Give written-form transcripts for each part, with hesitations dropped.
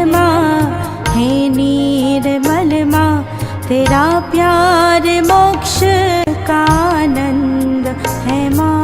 माँ, हे निर्मल माँ, तेरा प्यार मोक्ष का आनंद है माँ।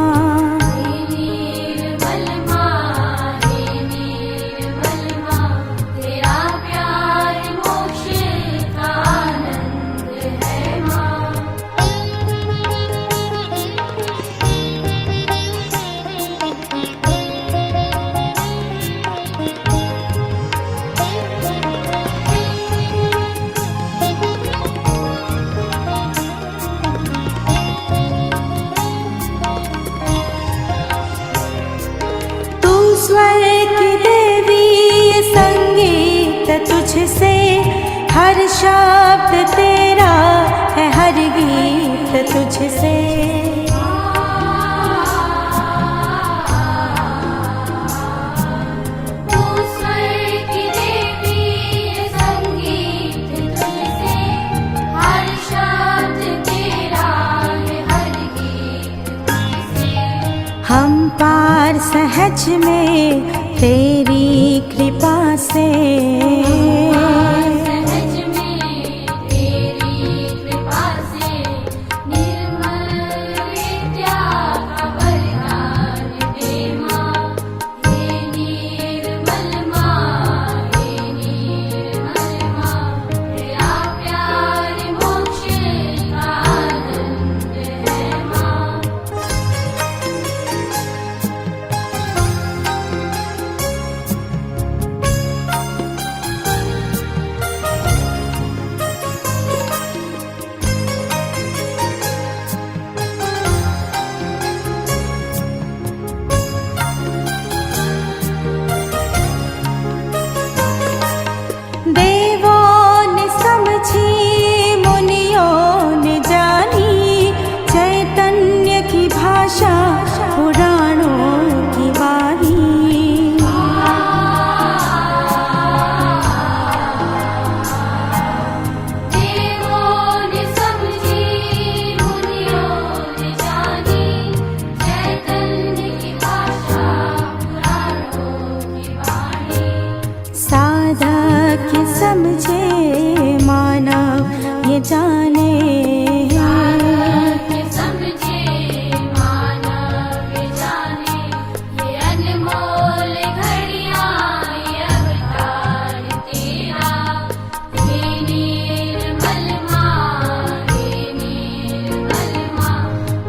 स्वर की देवी, संगीत तुझसे, हर शब्द तेरा है, हर गीत तुझसे। तू स्वर की देवी, संगीत तुझसे, हर शब्द तेरा है, हर गीत तुझसे। हम पार सहज में तेरी कृपा से, सहज में तेरी कृपा से, निर्मल विद्या का वरदान दे माँ। हे निर्मल माँ, हे निर्मल माँ, तेरा प्यार मोक्ष का आनंद है माँ। देवों ने समझी, मुनियों ने जानी, चैतन्य की भाषा, पुराणों की वाणी। देवों ने समझी, मुनियों ने जानी, चैतन्य की भाषा, पुराणों की वाणी। साधक ये समझे, मानव ये जाने, के समझे, मानव ये जाने, ये अनमोल घड़ियां, ये अवतार तेरा। हे निर्मल माँ, हे निर्मल माँ,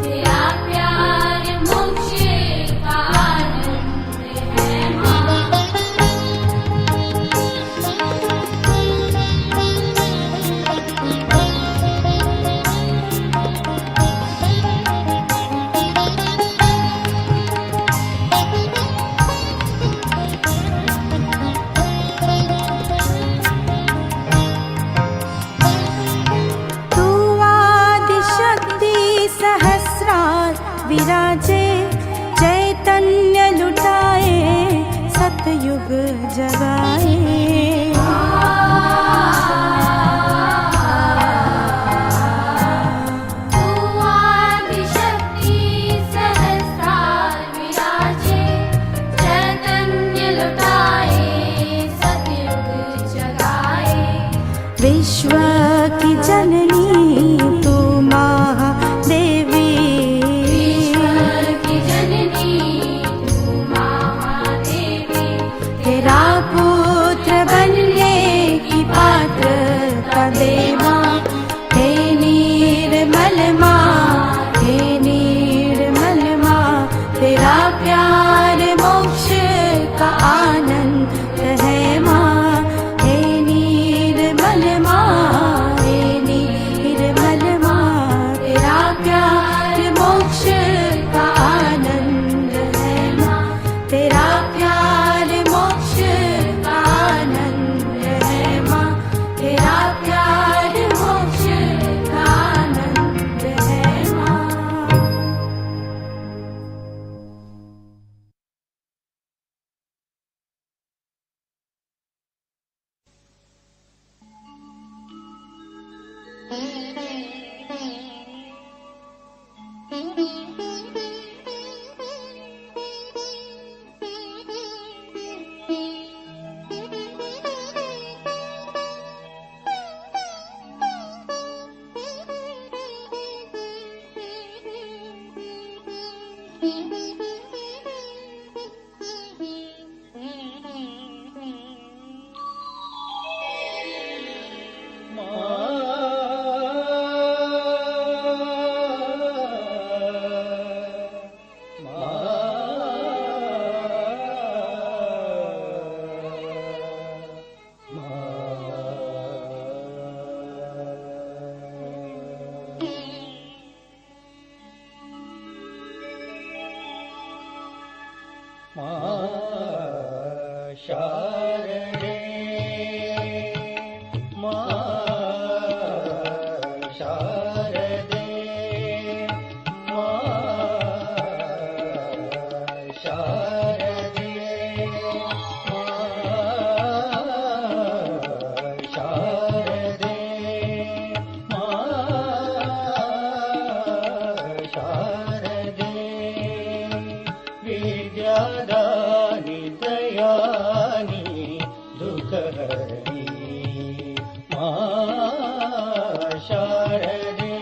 तेरा प्यार मोक्ष का आनंद है माँ। तू आदि शक्ति सहस्रार विराजे, चैतन्य लुटाए, सतयुग जगाए। तू आदिशक्ति सहस्रार विराजे, चैतन्य लुटाए, सतयुग जगाए। विश्व की जननी तू महादेवी, ईश्वर की जननी तू महादेवी, तेरा पुत्र बनने की पात्रता दे माँ। हे निर्मल माँ, हे निर्मल माँ, तेरा प्यार मोक्ष का आनंद है माँ। हे निर्मल माँ, हे निर्मल माँ, तेरा प्यार मोक्ष का आनंद है माँ। तेरा प्यार मोक्ष का आनंद है माँ। तेरा प्यार मोक्ष का आनंद है माँ। दुःखहरिणी मां शारदे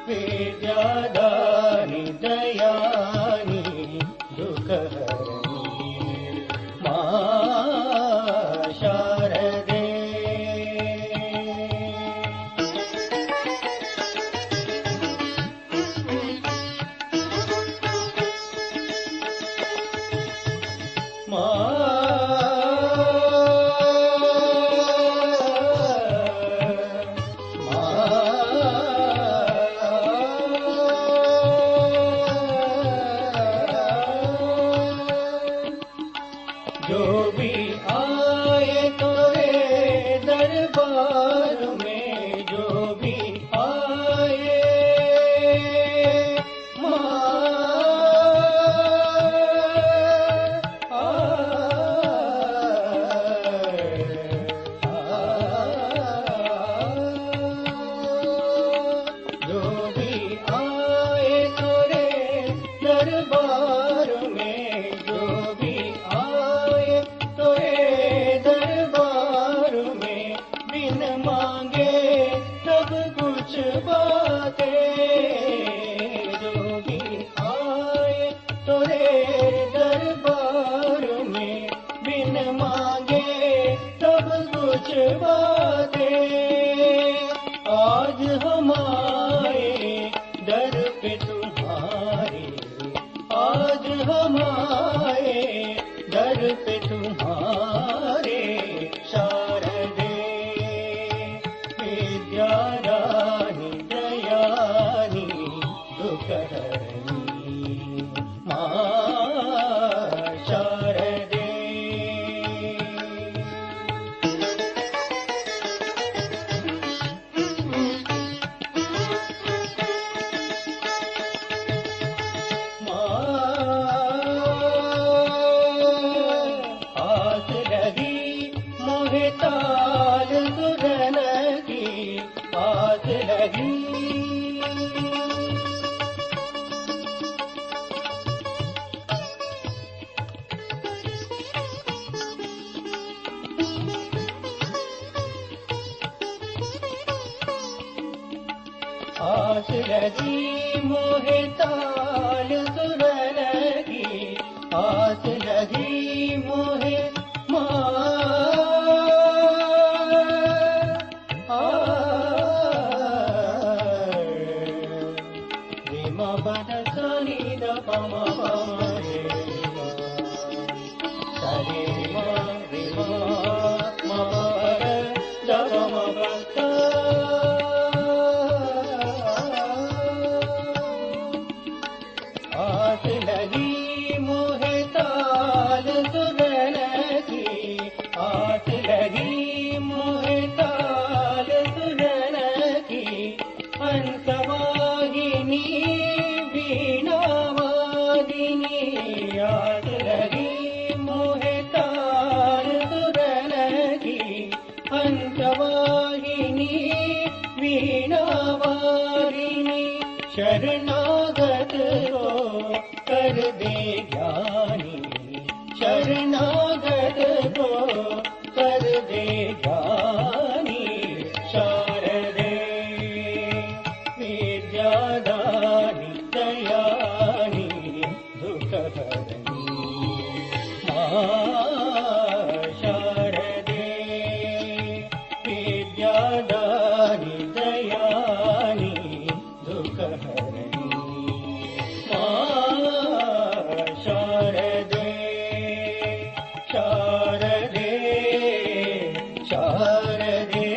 विद्यादानि दयानि दुःखहरिणी मां शारदे जो भी आए तोरे दरबार में, जो भी आए जो भी आए तोरे दरबार में, जो भी आए तोरे दरबार में, बिन मांगे सब कुछ बातें। जो भी आए तोरे दरबार में, बिन मांगे सब कुछ बातें। आज हम आए दर पे तुम्हारे, आज हम आए दर पे तुम्हारे, शारदे विद्यादानि दयानि दुःखहरिणी मां शारदे। आस लगी मोहे ताल सुरन की, आस लगी आस लगी मोहे ताल सुरन की, आस लगी मोहे रीमा बन सनी द पम रे सरे रीमा मर द पम आस लगी मोहे ताल सुरन की, आस लगी मोहे ताल सुरन की, हंसवाहिनी वीणा वादिनी। आस लगी मोहे ताल सुरन की, हंसवाहिनी वीणा वादिनी। शरणागत को कर दे ज्ञानी, शरणागत को कर दे ज्ञानी, शारदे विद्यादानि दयानि दुःखहरिणी मां शारदे विद्यादानि दयानि दुःखहरिणी मां शारदे शारदे शारदे।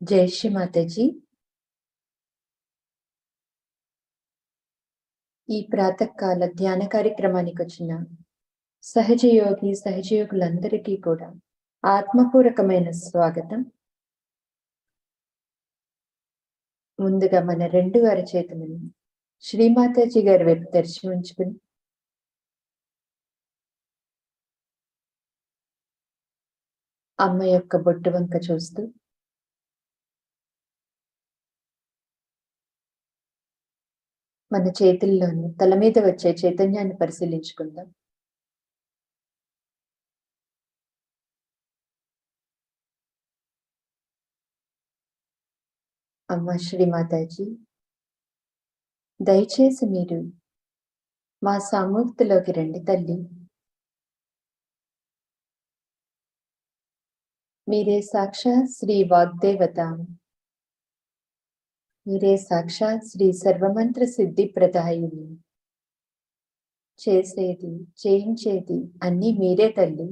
జై శ్రీ మాతాజీ. ఈ ప్రాతకాల ధ్యాన కార్యక్రమానికి వచ్చిన సహజయోగులందరికీ కూడా ఆత్మపూర్వకమైన స్వాగతం. ముందుగా మన రెండు అరచేతులను శ్రీమాతాజీ గారి వైపు తెరిచి ఉంచుకుని అమ్మ యొక్క బొట్టు వంక చూస్తూ మన చేతుల్లోని తల మీద వచ్చే చైతన్యాన్ని పరిశీలించుకుందాం. అమ్మ శ్రీమాతాజీ, దయచేసి మీరు మా సామూర్తిలోకి రండి తల్లి. మీరే సాక్షాత్ శ్రీ వాగ్దేవత, మీరే సాక్షాత్ శ్రీ సర్వమంత్ర సిద్ధి ప్రదాయిని. చేసేది చేయించేది అన్నీ మీరే తల్లి.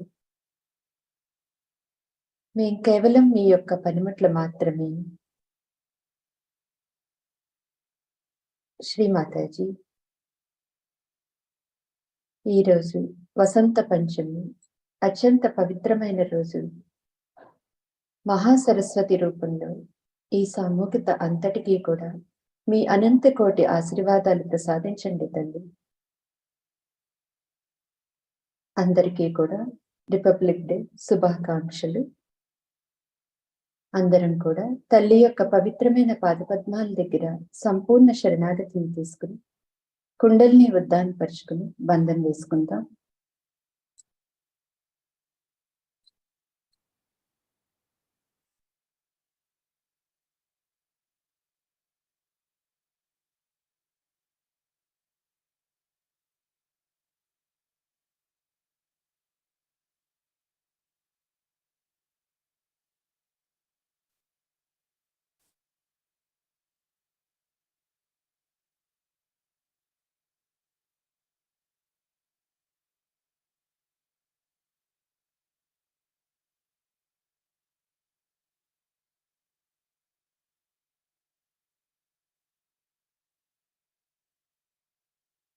మేం కేవలం మీ యొక్క పనిముట్లు మాత్రమే. శ్రీమాతాజీ, ఈరోజు వసంత పంచమి, అత్యంత పవిత్రమైన రోజు. మహాసరస్వతి రూపంలో ఈ సామూహికత అంతటికీ కూడా మీ అనంత కోటి ఆశీర్వాదాలు ప్రసాదించండి తల్లి. అందరికీ కూడా రిపబ్లిక్ డే శుభాకాంక్షలు. అందరం కూడా తల్లి యొక్క పవిత్రమైన పాదపద్మాల దగ్గర సంపూర్ణ శరణాగతిని తీసుకుని కుండల్ని ఉద్దానపరుచుకుని బంధం వేసుకుందాం.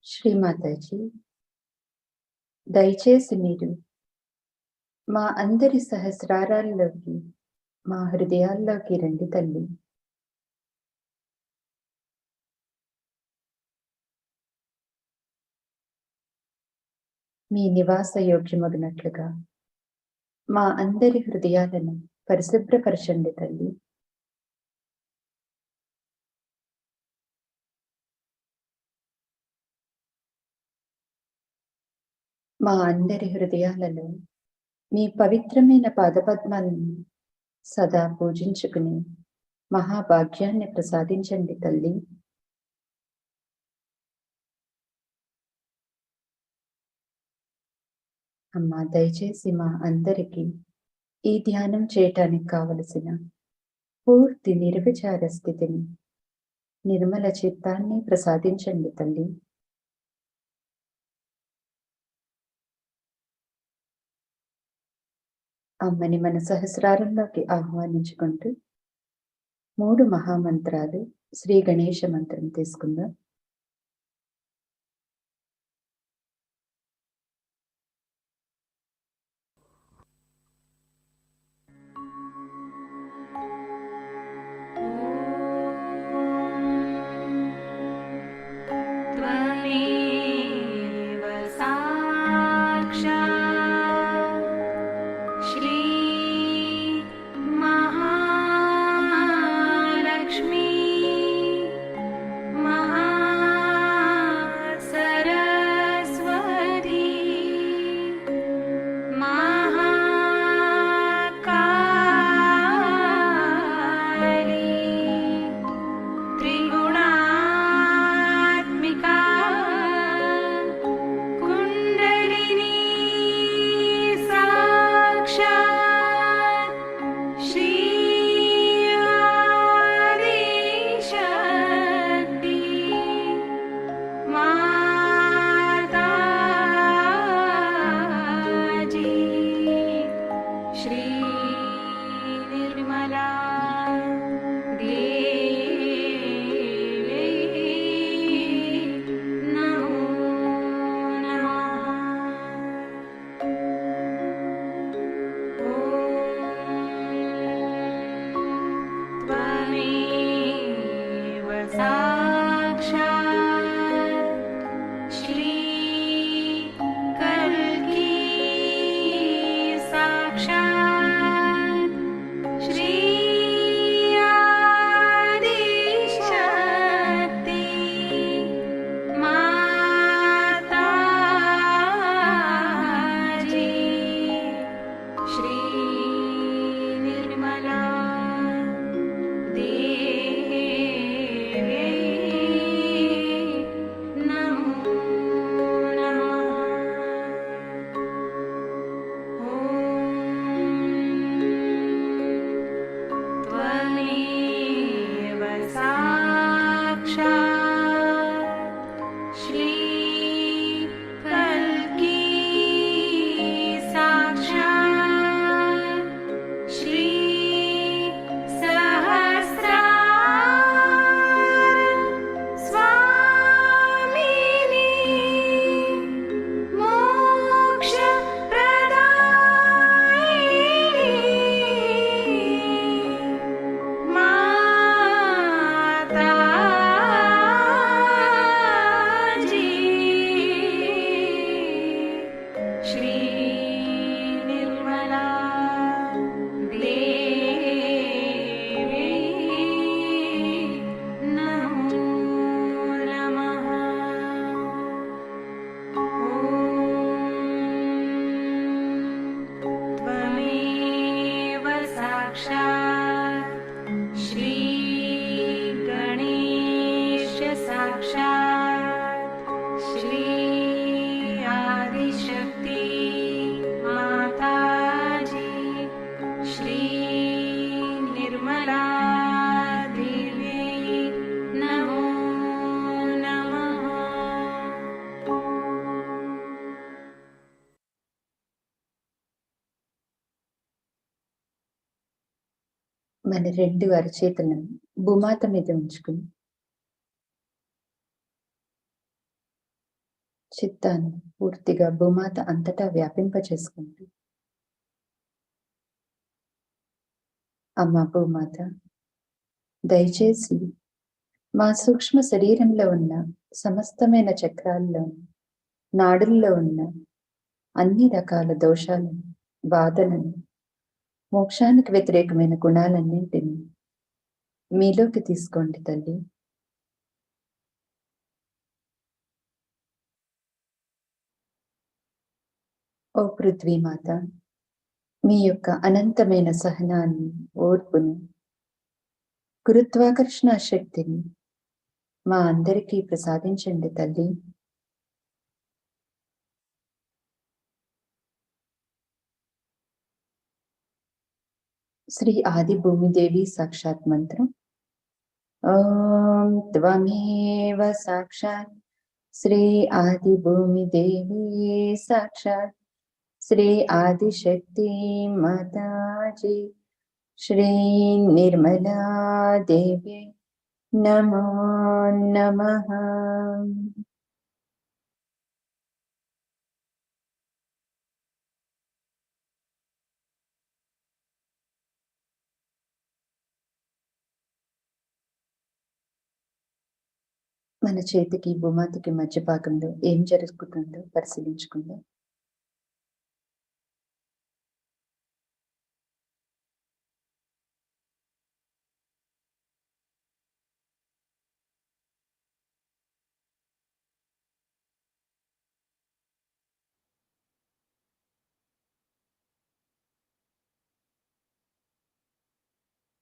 శ్రీమాతాజీ, దయచేసి మీరు మా అందరి సహస్రారాల్లోకి, మా హృదయాల్లోకి రండి తల్లి. మీ నివాస యోగ్యమగినట్లుగా మా అందరి హృదయాలను పరిశుభ్రపరచండి తల్లి. మా అందరి హృదయాలలో మీ పవిత్రమైన పాదపద్మాలను సదా పూజించుకుని మహాభాగ్యాన్ని ప్రసాదించండి తల్లి. అమ్మా, దయచేసి మా అందరికీ ఈ ధ్యానం చేయటానికి కావలసిన పూర్తి నిర్విచార స్థితిని, నిర్మల చిత్తాన్ని ప్రసాదించండి తల్లి. అమ్మని మన సహస్రారంలోకి ఆహ్వానించుకుంటూ 3 మహామంత్రాలు శ్రీ గణేశ మంత్రం తీసుకుందాం. त्वमेव साक्षात् श्री महालक्ष्मी महा देव्यै नमो नमः। మన రెండు అరచేతులను భూమాత మీద ఉంచుకుని చిత్తాన్ని పూర్తిగా భూమాత అంతటా వ్యాపింపచేసుకుంటూ, అమ్మ భూమాత, దయచేసి మా సూక్ష్మ శరీరంలో ఉన్న సమస్తమైన చక్రాల్లో, నాడుల్లో ఉన్న అన్ని రకాల దోషాలను, బాధలను, మోక్షానికి వ్యతిరేకమైన గుణాలన్నింటినీ మీలోకి తీసుకోండి తల్లి. ఓ పృథ్వీమాత, మీ యొక్క అనంతమైన సహనాన్ని, ఓర్పును, గురుత్వాకర్షణ శక్తిని మా అందరికీ ప్రసాదించండి తల్లి. శ్రీ ఆది భూమిదేవి సాక్షాత్ మంత్రం. ఓం త్వమేవ సాక్షాత్ శ్రీ ఆది భూమిదేవి సాక్షాత్ శ్రీ ఆదిశక్తి మాతాజీ శ్రీ నిర్మలా దేవి నమో నమః. మన చేతికి భూమాతకి మధ్య భాగంలో ఏం జరుగుతుందో పరిశీలించుకుందాం.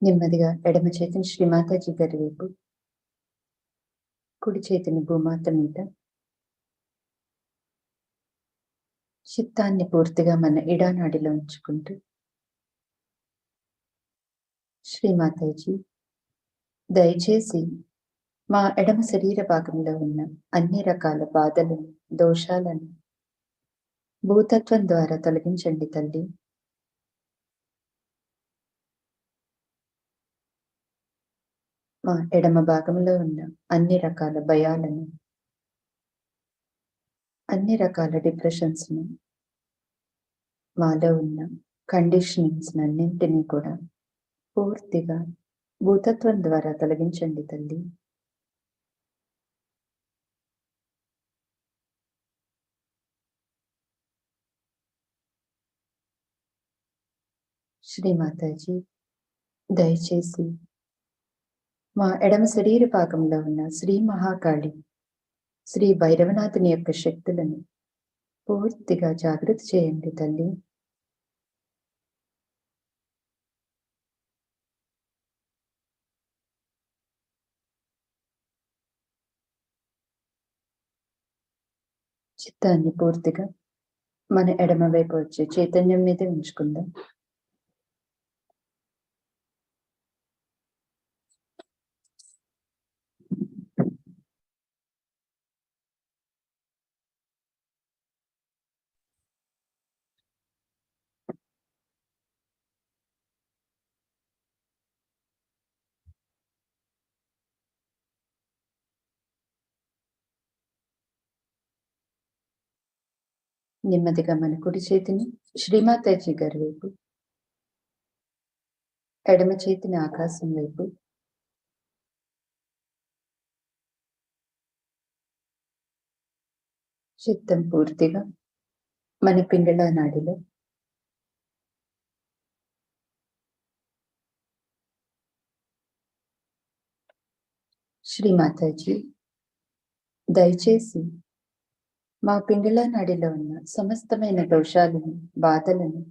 నెమ్మదిగా ఎడమ చేతిని శ్రీమాతాజీ గారి వైపు, కుడి చేతిని భూమాత మీద, చిత్తాన్ని పూర్తిగా మన ఇడానాడిలో ఉంచుకుంటూ, శ్రీమాతాజీ దయచేసి మా ఎడమ శరీర భాగంలో ఉన్న అన్ని రకాల బాధలను, దోషాలను భూతత్వం ద్వారా తొలగించండి తల్లి. మా ఎడమ భాగంలో ఉన్న అన్ని రకాల భయాలను, అన్ని రకాల డిప్రెషన్స్ను, మాలో ఉన్న కండిషనింగ్స్ అన్నింటినీ కూడా పూర్తిగా భూతత్వం ద్వారా తొలగించండి తల్లి. శ్రీమాతాజీ దయచేసి మా ఎడమ శరీర భాగంలో ఉన్న శ్రీ మహాకాళి, శ్రీ భైరవనాథుని యొక్క శక్తులను పూర్తిగా జాగృతి చేయండి తల్లి. చిత్తాన్ని పూర్తిగా మన ఎడమ వైపు వచ్చే చైతన్యం మీదే ఉంచుకుందాం. నెమ్మదిగా మన కుడి చేతిని శ్రీమాతాజీ గారి వైపు, ఎడమ చేతిని ఆకాశం వైపు, చిత్తం పూర్తిగా మన పింగళ నాడిలో, శ్రీమాతాజీ దయచేసి మా పింగళ నాడిలో ఉన్న సమస్తమైన దోషాలను, బాధలను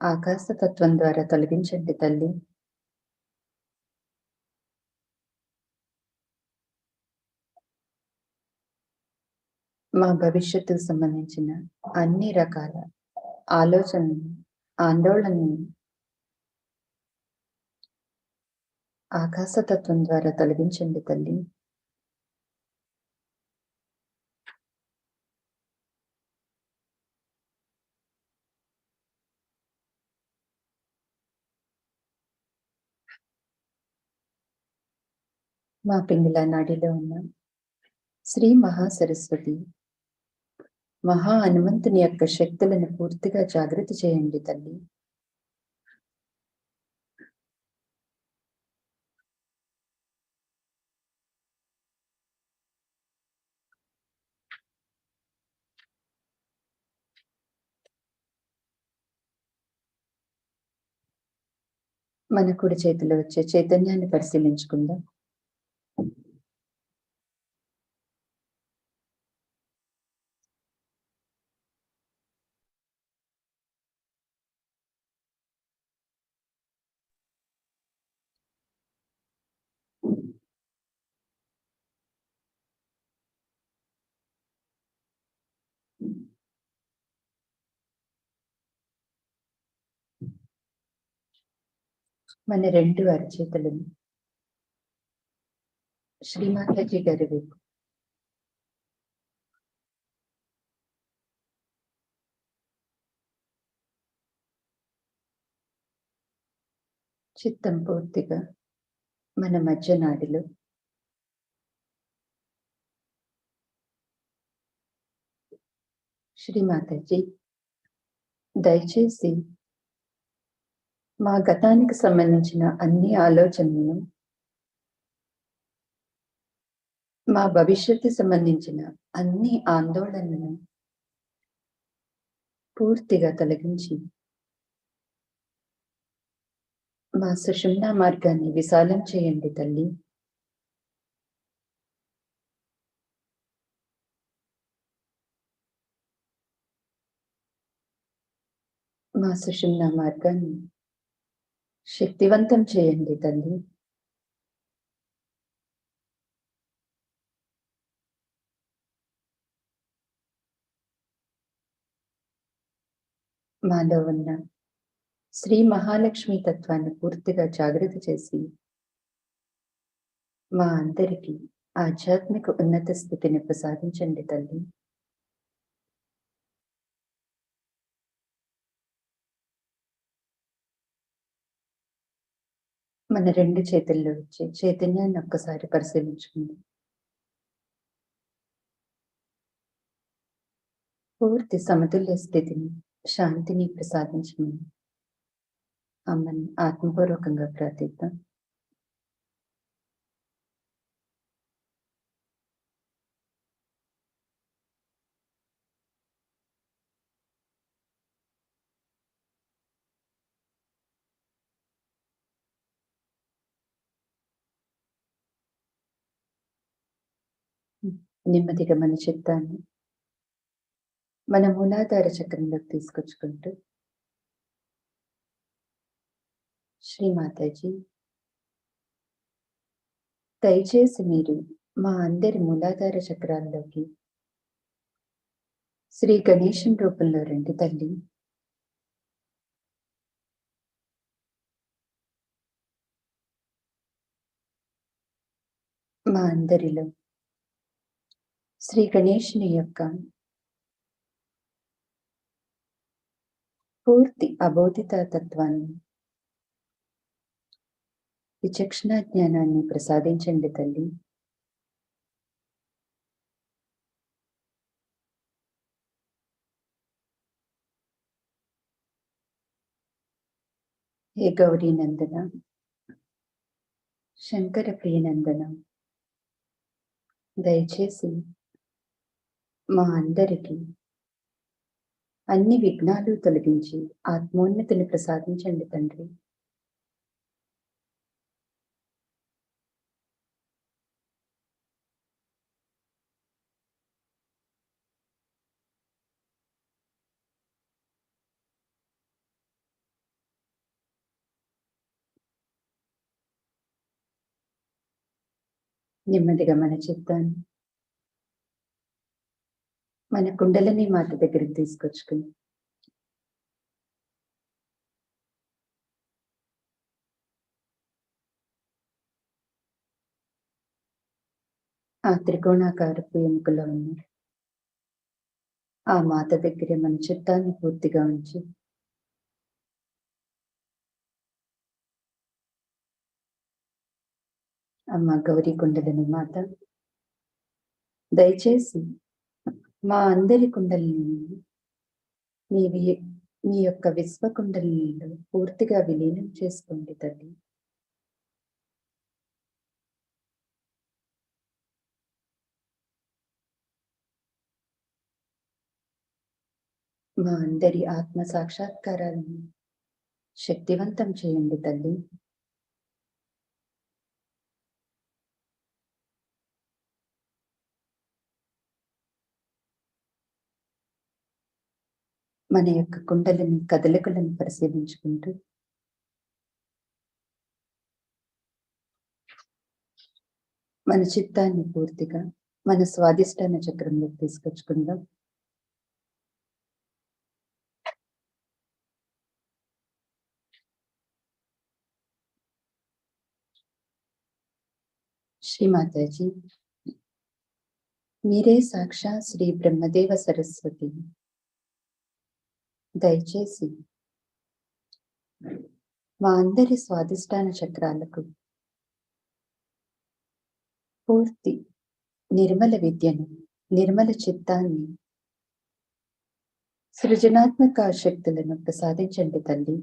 ఆకాశతత్వం ద్వారా తొలగించండి తల్లి. మా భవిష్యత్తుకు సంబంధించిన అన్ని రకాల ఆలోచనలు, ఆందోళనలు ఆకాశతత్వం ద్వారా తొలగించండి తల్లి. మా పింగళ నాడిలో ఉన్న శ్రీ మహాసరస్వతి మహా హనుమంతుని యొక్క శక్తులను పూర్తిగా జాగృతి చేయండి తల్లి. మన కుడి చేతిలో వచ్చే చైతన్యాన్ని పరిశీలించుకుందాం. మన రెండు అరచేతులను శ్రీమాతాజీ గారి వైపు చిత్తం పూర్తిగా మన మధ్య నాడిలో శ్రీమాతాజీ దయచేసి మా గతానికి సంబంధించిన అన్ని ఆలోచనలను, మా భవిష్యత్తు సంబంధించిన అన్ని ఆందోళనలను పూర్తిగా తొలగించి మా సుషుమ్నా మార్గాన్ని విశాలం చేయండి తల్లి. మా సుషుమ్నా మార్గాన్ని శక్తివంతం చేయండి తల్లి. మాలో ఉన్న శ్రీ మహాలక్ష్మి తత్వాన్ని పూర్తిగా జాగృతి చేసి మా అందరికీ ఆధ్యాత్మిక ఉన్నత స్థితిని ప్రసాదించండి తల్లి. మన రెండు చేతుల్లో వచ్చే చైతన్యాన్ని ఒక్కసారి పరిశీలించుకుందాం. పూర్తి సమతుల్య స్థితిని, శాంతిని ప్రసాదించమని అమ్మని ఆత్మపూర్వకంగా ప్రార్థిద్దాం. నెమ్మదిగా మన చిత్తాన్ని మన మూలాధార చక్రంలోకి తీసుకొచ్చుకుంటూ శ్రీమాతాజీ దయచేసి మీరు మా అందరి మూలాధార చక్రాల్లోకి శ్రీ గణేశం రూపంలో రండి తల్లి. మా అందరిలో శ్రీ గణేశుని యొక్క పూర్తి అబోధిత తత్వాన్ని, విచక్షణ జ్ఞానాన్ని ప్రసాదించండి తల్లి. హే గౌరీ నందన, శంకర ప్రియనందన, దయచేసి మా అందరికీ అన్ని విఘ్నాలు తొలగించి ఆత్మోన్నతిని ప్రసాదించండి తండ్రి. నెమ్మదిగా మన చిత్తాన్ని మన కుండలిని మాత దగ్గరికి తీసుకొచ్చుకుని ఆ త్రికోణాకారపు ఎముకలో ఉన్న ఆ మాత దగ్గర మన చిత్తాన్ని పూర్తిగా ఉంచి అమ్మ గౌరీ కుండలిని మాత, దయచేసి మా అందరి కుండలిని మీ యొక్క విశ్వ కుండలినిలో పూర్తిగా విలీనం చేసుకోండి తల్లి. మా అందరి ఆత్మ సాక్షాత్కారాలను శక్తివంతం చేయండి తల్లి. మన యొక్క కుండలిని కదలికలను పరిశీలించుకుంటూ మన చిత్తాన్ని పూర్తిగా మన స్వాదిష్టాన చక్రంలోకి తీసుకొచ్చుకుందాం. శ్రీ మాతాజీ, మీరే సాక్షాత్ శ్రీ బ్రహ్మదేవ సరస్వతి. దయచేసి మా అందరి స్వాదిష్టాన చక్రాలకు పూర్తి నిర్మల విద్యను, నిర్మల చిత్తాన్ని, సృజనాత్మక శక్తులను ప్రసాదించండి తల్లి.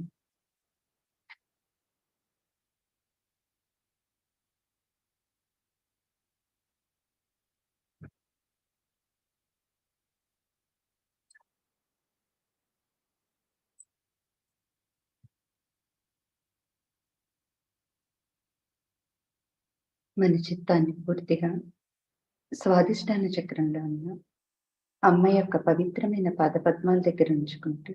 మన చిత్తాన్ని పూర్తిగా స్వాదిష్టాన చక్రంలో ఉన్న అమ్మ యొక్క పవిత్రమైన పాదపద్మాల దగ్గర ఉంచుకుంటూ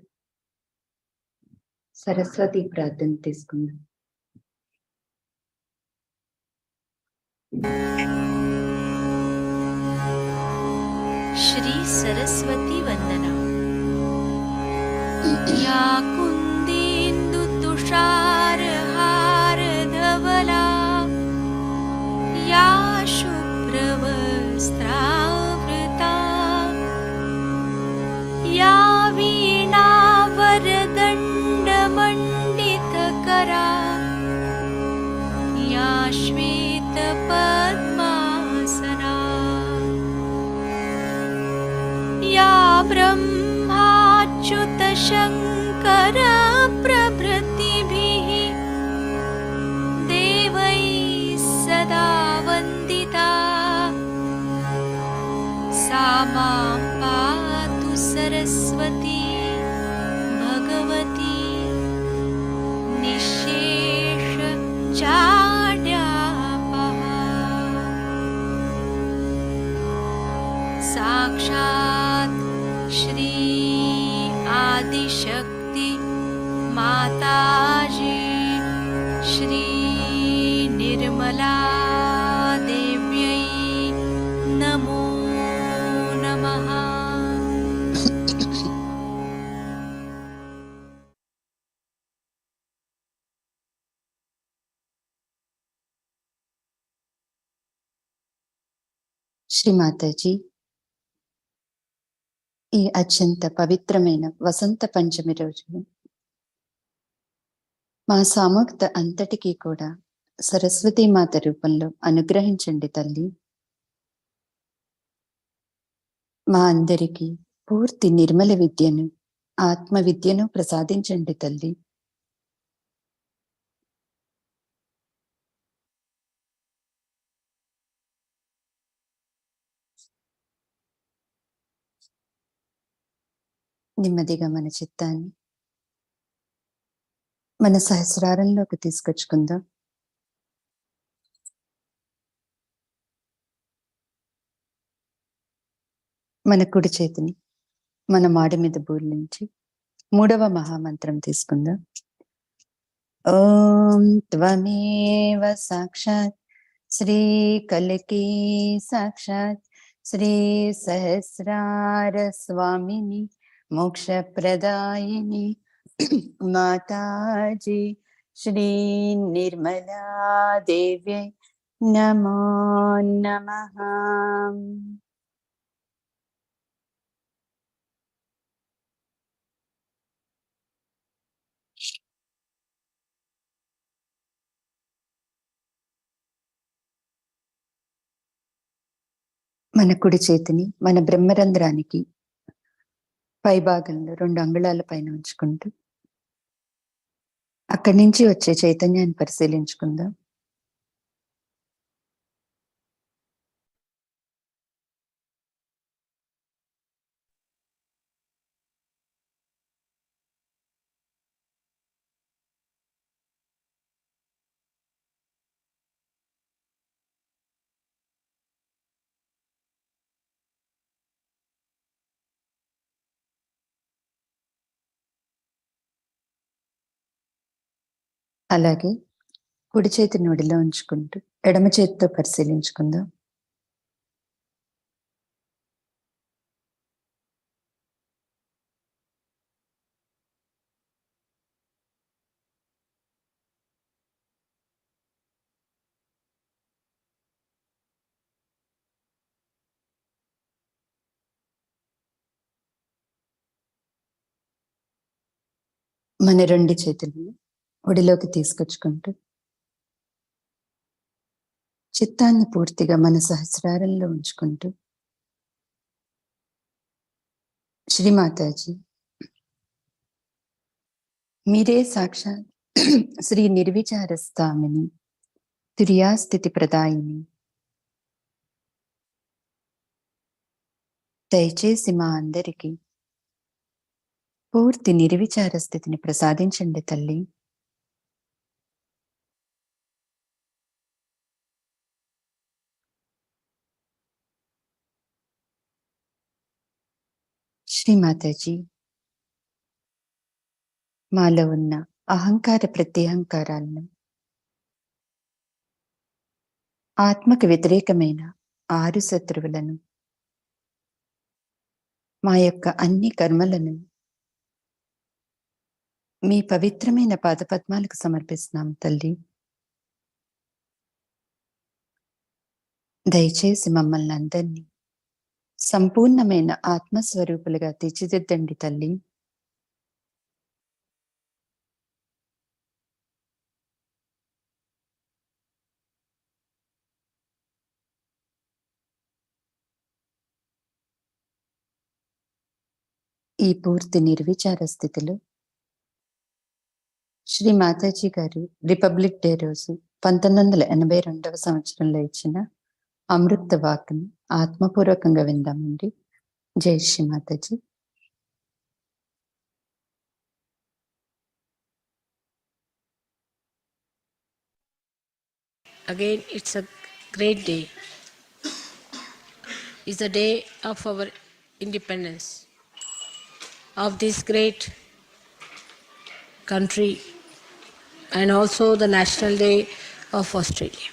సరస్వతి ప్రార్థన తీసుకుందాం. श्री सरस्वती वंदना। या कुन्देन्दु तुषार हार धवला, या शुभ्रवस्त्रावृता, या वीणा वरदण्डमण्डितकरा, या श्वेतपद्मासना, या ब्रह्माच्युत शङ्कर प्रभृतिभिः देवैः सदा वन्दिता, सा मां पातु सरस्वती भगवती निःशेष जाड्यापहा। साक्षात् श्री आदिशक्ति माताजी श्री निर्मला देव्यै नमो नमः। శ్రీ మాతాజీ, ఈ అత్యంత పవిత్రమైన వసంత పంచమి రోజు మా సామూహికత అంతటికీ కూడా సరస్వతీ మాత రూపంలో అనుగ్రహించండి తల్లి. మా అందరికీ పూర్తి నిర్మల విద్యను, ఆత్మ విద్యను ప్రసాదించండి తల్లి. నెమ్మదిగా మన చిత్తాన్ని మన సహస్రారంలోకి తీసుకొచ్చుకుందాం. మన కుడి చేతిని మన మాడి మీద బూర్లించి మూడవ మహామంత్రం తీసుకుందాం. ఓం త్వమేవ సాక్షాత్ శ్రీ కల్కి సాక్షాత్ శ్రీ సహస్రార స్వామిని మోక్షప్రదాయిని మాతాజీ శ్రీ నిర్మలా దేవ్యై नमो नमः। మన కుడి చేతిని మన బ్రహ్మరంధ్రానికి పై భాగంలో 2 అంగుళాల పైన ఉంచుకుంటూ అక్కడి నుంచి వచ్చే చైతన్యాన్ని పరిశీలించుకుందాం. అలాగే కుడి చేతిని ఒడిలో ఉంచుకుంటూ ఎడమ చేతితో పరిశీలించుకుందాం. మన 2 చేతులను ఒడిలోకి తీసుకొచ్చుకుంటూ చిత్తాన్ని పూర్తిగా మన సహస్రారంలో ఉంచుకుంటూ శ్రీమాతాజీ మీరే సాక్షాత్ శ్రీ నిర్విచారస్థామిని తుర్యాస్థితి ప్రదాయిని. దయచేసి మా అందరికీ పూర్తి నిర్విచార స్థితిని ప్రసాదించండి తల్లి. శ్రీమాతాజీ మాలో ఉన్న అహంకార ప్రత్యహంకారాలను, ఆత్మకు వ్యతిరేకమైన 6 శత్రువులను, మా యొక్క అన్ని కర్మలను మీ పవిత్రమైన పాదపద్మాలకు సమర్పిస్తున్నాం తల్లి. దయచేసి మమ్మల్ని అందరినీ సంపూర్ణమైన ఆత్మస్వరూపులుగా తీర్చిదిద్దండి తల్లి. ఈ పూర్తి నిర్విచార స్థితిలో శ్రీ మాతాజీ గారు రిపబ్లిక్ డే రోజు 1982వ సంవత్సరంలో ఇచ్చిన అమృత వాక్ని ఆత్మపూర్వకంగా విందామండి. జై Shri Mataji. Again, it's a great day. It's the day of our independence, of this great country, and also the National Day of Australia.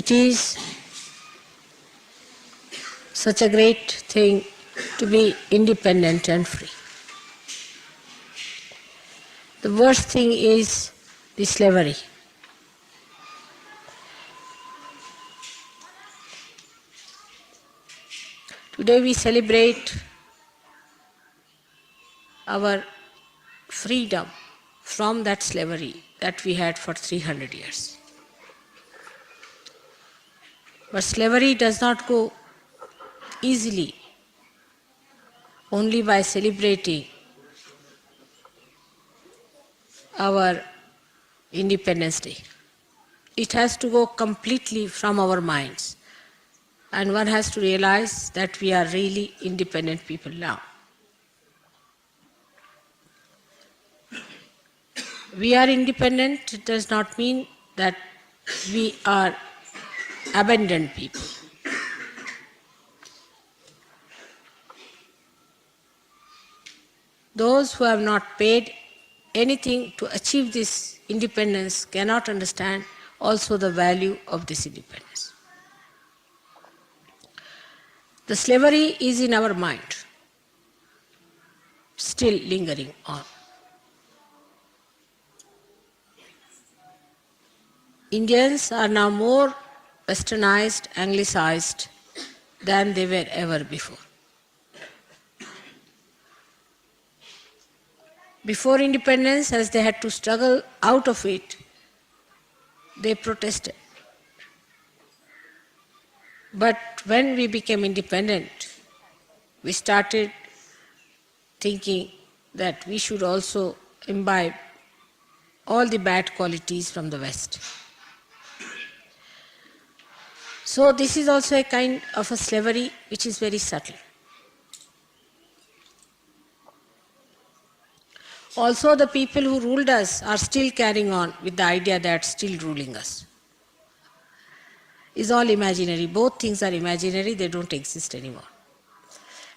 It is such a great thing to be independent and free. The worst thing is the slavery. Today we celebrate our freedom from that slavery that we had for 300 years. But slavery does not go easily only by celebrating our Independence Day. It has to go completely from our minds, and one has to realize that we are really independent people now. We are independent, it does not mean that we are abandoned people. Those who have not paid anything to achieve this independence cannot understand also the value of this independence. The slavery is in our mind, still lingering on. Indians are now more westernized, anglicized than they were ever before. Before independence, as they had to struggle out of it, they protested. But when we became independent, we started thinking that we should also imbibe all the bad qualities from the West. So this is also a kind of a slavery which is very subtle. Also, the people who ruled us are still carrying on with the idea that still ruling us. It's all imaginary. Both things are imaginary, they don't exist anymore.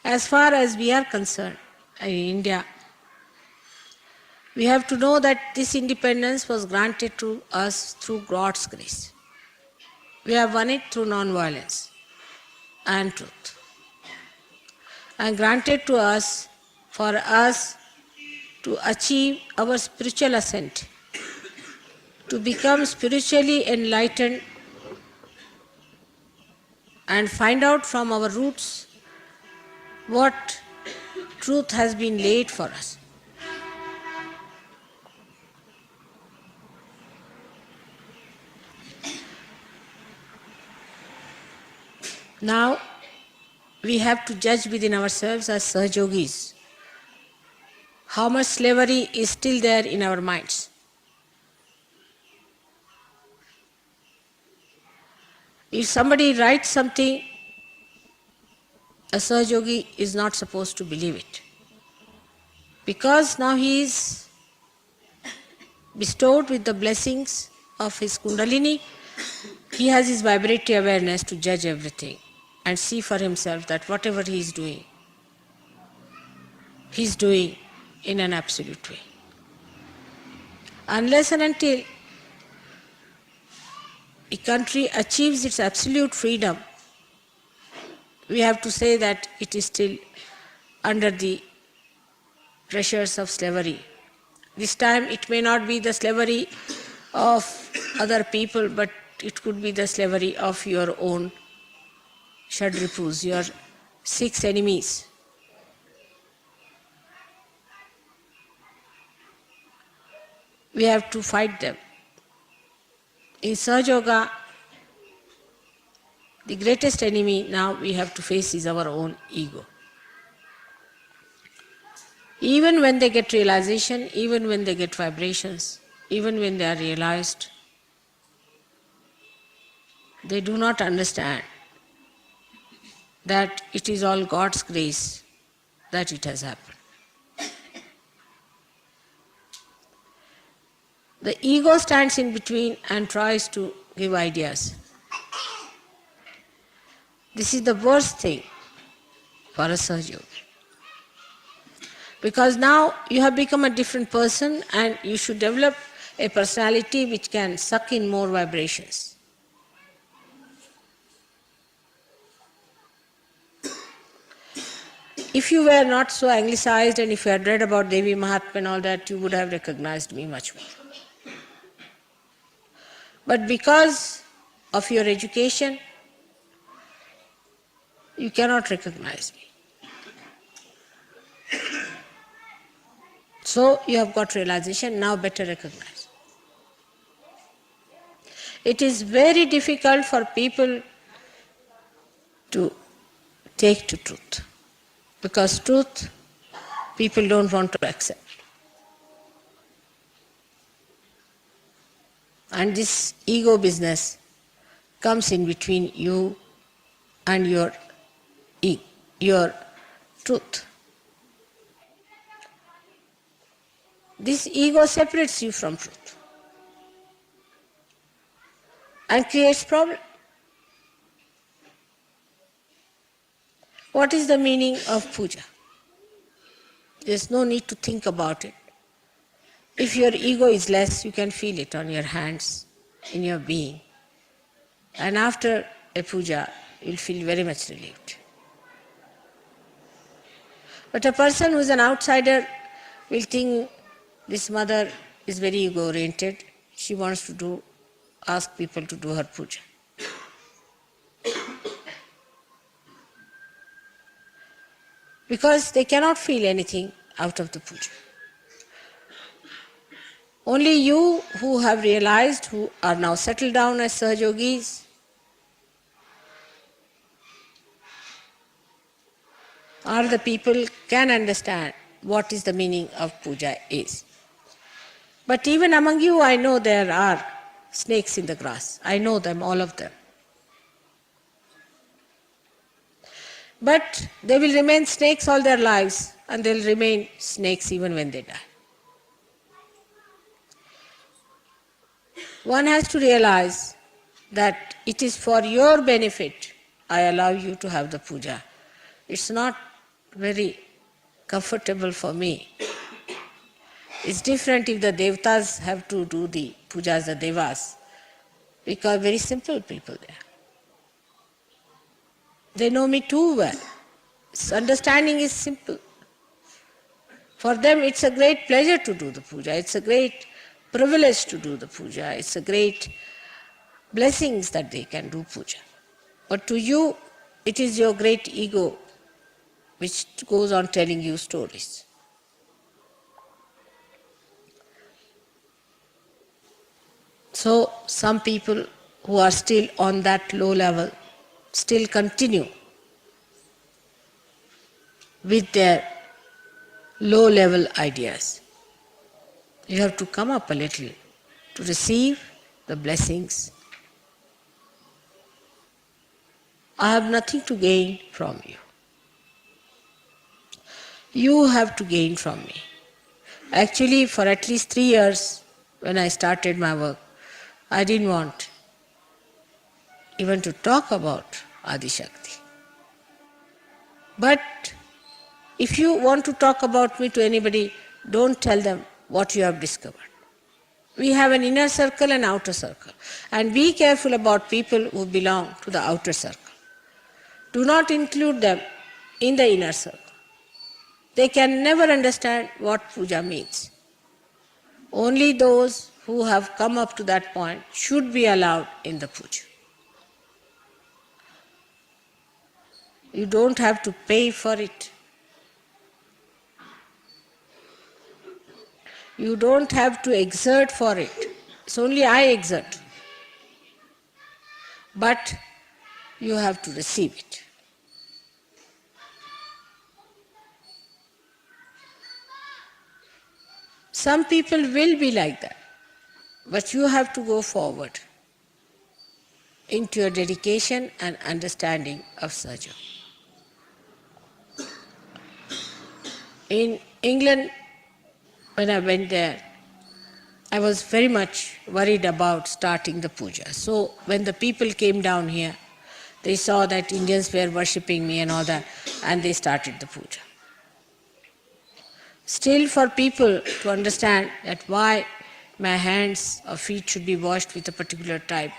As far as we are concerned in India, we have to know that this independence was granted to us through God's grace. We have won it through non-violence and truth. And granted to us for us to achieve our spiritual ascent, to become spiritually enlightened and find out from our roots what truth has been laid for us. Now, we have to judge within ourselves as Sahajogis how much slavery is still there in our minds. If somebody writes something, a Sahajogi is not supposed to believe it. Because now he is bestowed with the blessings of his Kundalini, he has his vibratory awareness to judge everything and see for himself that whatever he is doing in an absolute way. Unless and until a country achieves its absolute freedom, we have to say that it is still under the pressures of slavery. This time it may not be the slavery of other people, but it could be the slavery of your own Shadripus, your 6 enemies. We have to fight them. In Sahaja Yoga, the greatest enemy now we have to face is our own ego. Even when they get realization, even when they get vibrations, even when they are realized, they do not understand that it is all God's grace that it has happened. The ego stands in between and tries to give ideas. This is the worst thing for a Sahaja. Because now you have become a different person and you should develop a personality which can suck in more vibrations. If you were not so anglicized and if you had read about Devi Mahatma and all that, you would have recognized me much more. But because of your education, you cannot recognize me. So you have got realization, now better recognize. It is very difficult for people to take to truth, because truth people don't want to accept. And this ego business comes in between you and your truth. This ego separates you from truth and creates problem. What is the meaning of puja? There's no need to think about it. If your ego is less, you can feel it on your hands, in your being. And after a puja, you'll feel very much relieved. But a person who is an outsider will think this mother is very ego-oriented. She wants to do ask people to do her puja. Because they cannot feel anything out of the puja. Only you who have realized, who are now settled down as Sahajogis, are the people can understand what is the meaning of puja is. But even among you, I know there are snakes in the grass. I know them, all of them. But they will remain snakes all their lives, and they'll remain snakes even when they die. One has to realize that it is for your benefit I allow you to have the puja. It's not very comfortable for me. It's different if the devatas have to do the pujas, the devas, because very simple people there. They know me too well. Understanding is simple. For them it's a great pleasure to do the puja. It's a great privilege to do the puja. It's a great blessings that they can do puja. But to you, it is your great ego which goes on telling you stories. So some people who are still on that low level still continue with their low level ideas. You have to come up a little to receive the blessings. I have nothing to gain from you. You have to gain from me. Actually, for at least 3 years, when I started my work, I didn't want even to talk about Adi Shakti. But if you want to talk about me to anybody, don't tell them what you have discovered. We have an inner circle and outer circle. And be careful about people who belong to the outer circle. Do not include them in the inner circle. They can never understand what puja means. Only those who have come up to that point should be allowed in the puja. You don't have to pay for it. You don't have to exert for it. It's only I exert. But you have to receive it. Some people will be like that, but you have to go forward into your dedication and understanding of Sahaja. In England, when I went there, I was very much worried about starting the puja. So when the people came down here, they saw that Indians were worshipping me and all that, and they started the puja. Still, for people to understand that why my hands or feet should be washed with a particular type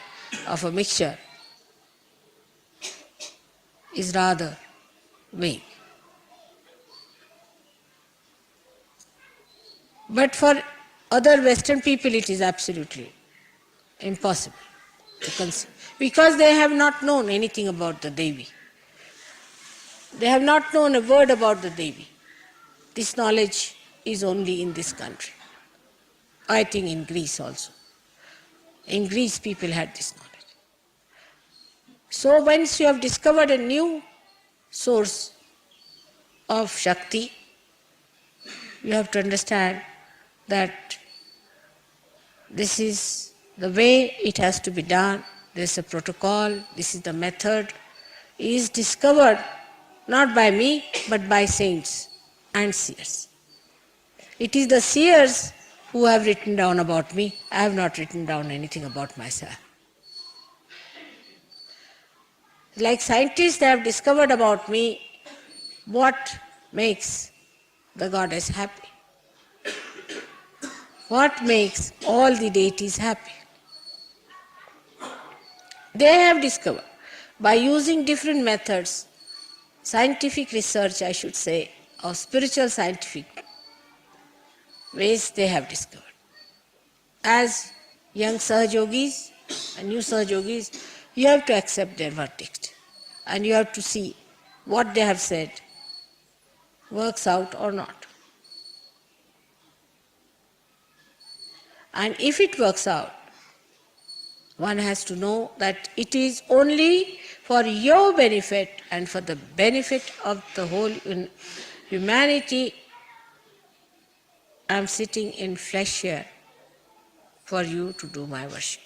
of a mixture is rather vague. But for other Western people it is absolutely impossible to conceive, because they have not known anything about the Devi. They have not known a word about the Devi. This knowledge is only in this country. I think in Greece also. In Greece people had this knowledge. So once you have discovered a new source of Shakti, you have to understand that this is the way it has to be done, there is a protocol, this is the method, is discovered not by me but by saints and seers. It is the seers who have written down about me. I have not written down anything about myself. Like scientists, they have discovered about me what makes the goddess happy, what makes all the deities happy. They have discovered by using different methods, scientific research I should say, or spiritual scientific ways they have discovered. As young Sahajogis, and new Sahajogis, you have to accept their verdict. And you have to see what they have said works out or not. And if it works out, one has to know that it is only for your benefit and for the benefit of the whole humanity. I am sitting in flesh here for you to do my worship.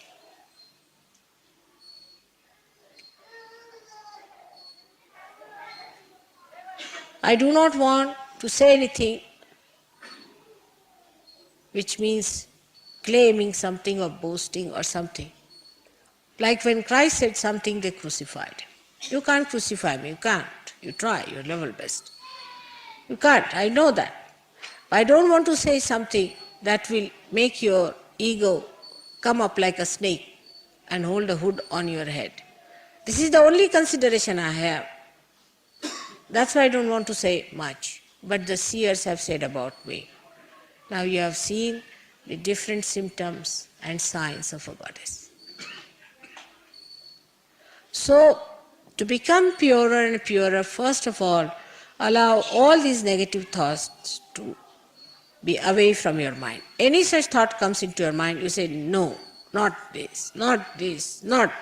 I do not want to say anything which means claiming something or boasting or something. Like when Christ said something, they crucified him. You can't crucify me, you can't. You try your level best. You can't, I know that. I don't want to say something that will make your ego come up like a snake and hold a hood on your head. This is the only consideration I have. That's why I don't want to say much. But the seers have said about me. Now you have seen the different symptoms and signs of a goddess. So, to become purer and purer, first of all, allow all these negative thoughts to be away from your mind. Any such thought comes into your mind, you say, no, not this, not this, not.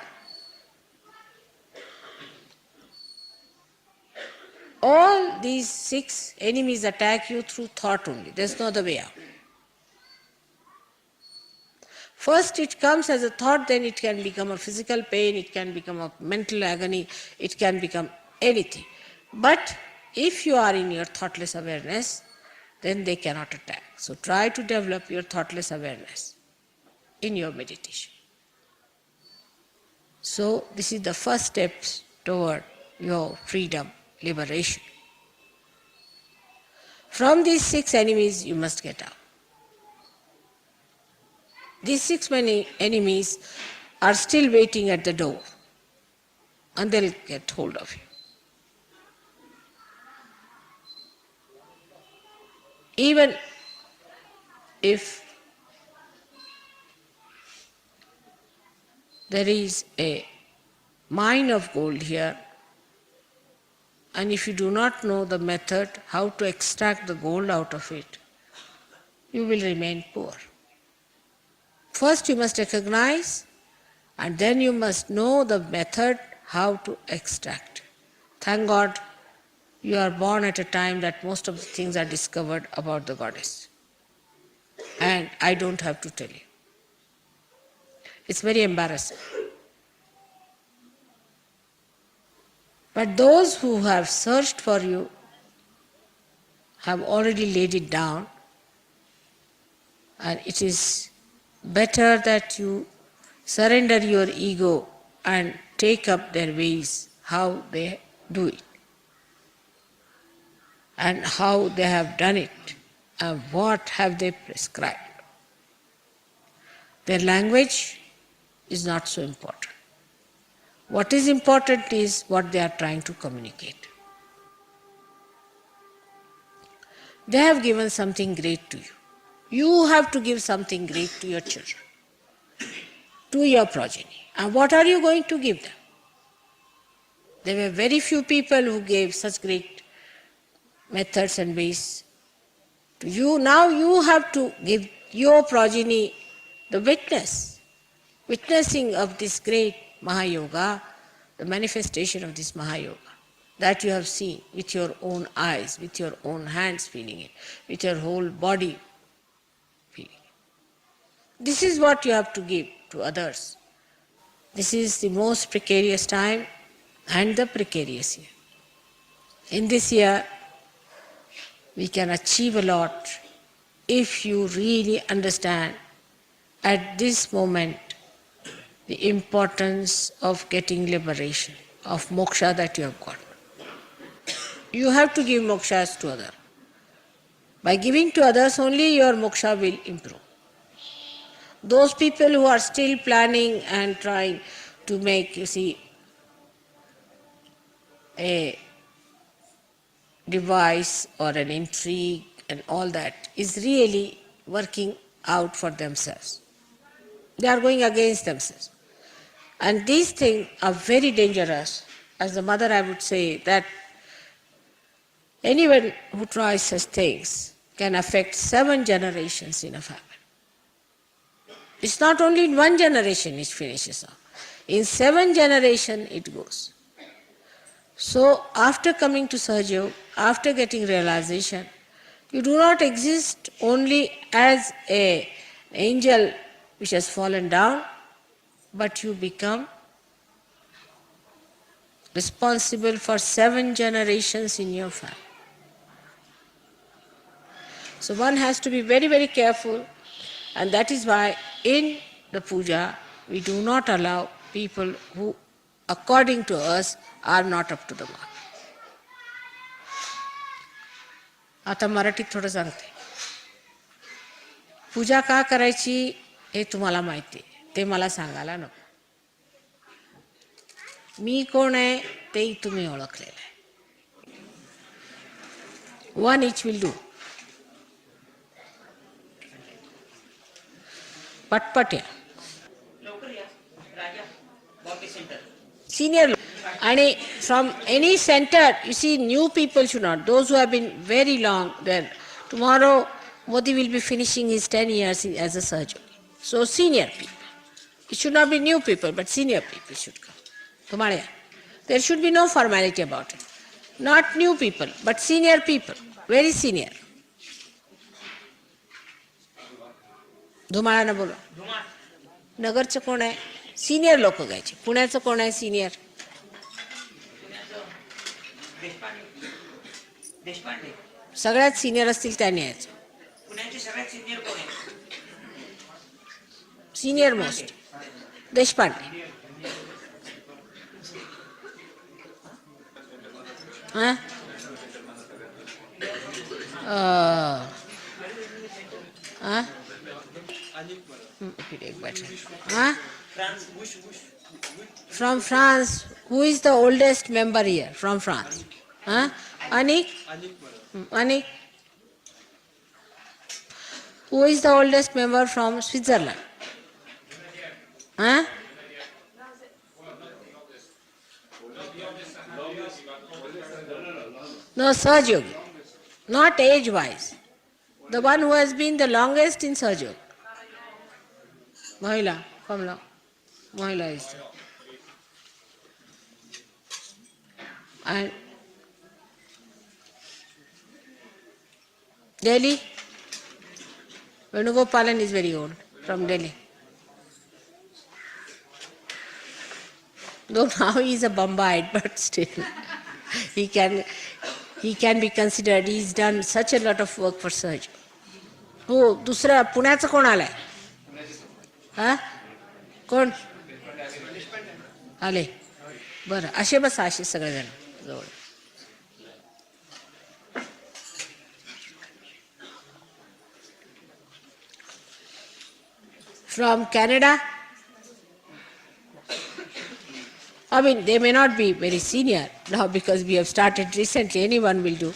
All these 6 enemies attack you through thought only. There's no other way out. First it comes as a thought, then it can become a physical pain, it can become a mental agony, it can become anything. But if you are in your thoughtless awareness, then they cannot attack. So try to develop your thoughtless awareness in your meditation. So this is the first step toward your freedom, liberation. From these 6 enemies you must get out. These 6 enemies are still waiting at the door, and they'll get hold of you. Even if there is a mine of gold here, and if you do not know the method how to extract the gold out of it, you will remain poor. First you must recognize, and then you must know the method how to extract. Thank God you are born at a time that most of the things are discovered about the goddess. And I don't have to tell you. It's very embarrassing. But those who have searched for you have already laid it down, and it is better that you surrender your ego and take up their ways, how they do it, and how they have done it, and what have they prescribed. Their language is not so important. What is important is what they are trying to communicate. They have given something great to you. You have to give something great to your children, to your progeny. And what are you going to give them? There were very few people who gave such great methods and ways to you. Now you have to give your progeny the witnessing of this great Mahayoga, the manifestation of this Mahayoga that you have seen with your own eyes, with your own hands feeling it, with your whole body feeling it. This is what you have to give to others. This is the most precarious time and the precarious year. In this year, we can achieve a lot if you really understand at this moment the importance of getting liberation, of moksha that you have got. You have to give mokshas to others. By giving to others only your moksha will improve. Those people who are still planning and trying to make, you see, a device or an intrigue and all that is really working out for themselves. They are going against themselves. And these things are very dangerous. As a mother, I would say that anyone who tries such things can affect 7 generations in a family. It's not only in one generation it finishes off. In 7 generations it goes. So after coming to Sahaja, after getting realization, you do not exist only as an angel which has fallen down, but you become responsible for 7 generations in your family. So one has to be very, very careful, and that is why in the puja we do not allow people who, according to us, are not up to the mark. आता मराठीत थोडं सांगते. पूजा का करायची हे तुम्हाला माहिती आहे, ते मला सांगायला नको. मी कोण आहे तेही तुम्ही ओळखलेलं आहे. One etch will do. पटपट या. Senior and from any center, you see, new people should not. Those who have been very long there. Tomorrow, Modi will be finishing his 10 years as a surgeon. So senior people. It should not be new people, but senior people should come. Tumhare. There should be no formality about it. Not new people, but senior people. Very senior. धुमाळा न बोलो. नगरचं कोण आहे? Senior लोक गायचे. पुण्याचं कोण आहे senior? सगळ्यात सिनियर असतील त्यांनी यायचं. Senior most Deshpande. हां हां Huh? From France. Who is the oldest member here from France? Huh? Anik? Anik? Who is the oldest member from Switzerland? Huh? No, Sahaja Yogi. Not age-wise. The one who has been the longest in Sahaja Yogi. Mahila, Kamla. Mahila is there. And Delhi, Venugopalan is very old, from Delhi. Though now he is a Bombayite, but still he can be considered. He's done such a lot of work for surgery. हो दुसरा पुण्याचं कोण आलाय? हा कोण आले? बरं असे बसा, असे सगळेजण जवळ. From Canada. I mean, they may not be very senior now because we have started recently. Anyone will do.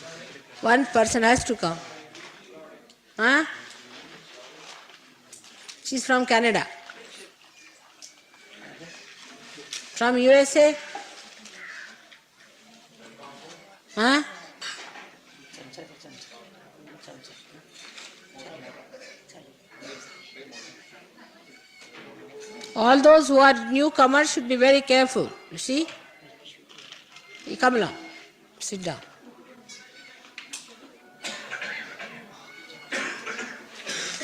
One person has to come. Huh? She's from Canada. From USA? Huh? All those who are newcomers should be very careful. You see? You come along. Sit down.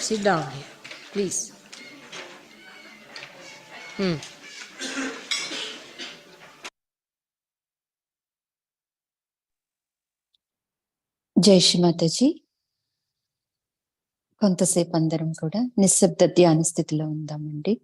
Sit down here, please. జై శ్రీ మాతాజీ. కొంతసేపు అందరం కూడా నిశ్శబ్ద ధ్యాన స్థితిలో ఉందామండి.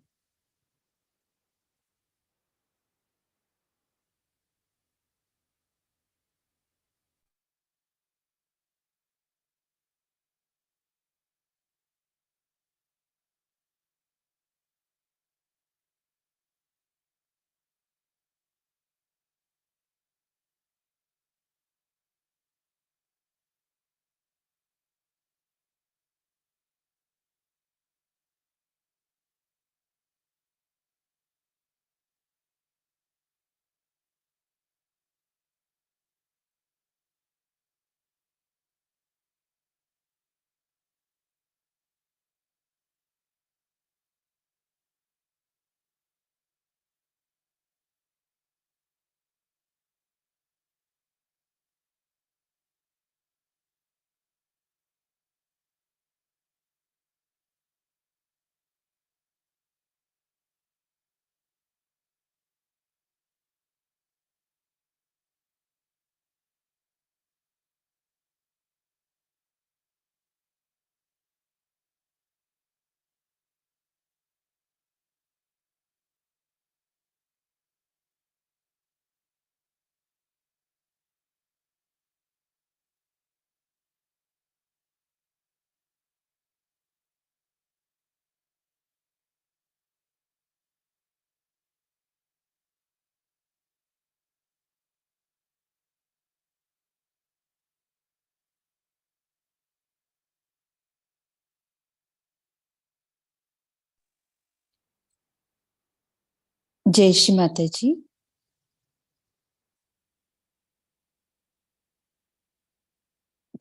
జై శ్రీ మాతాజీ.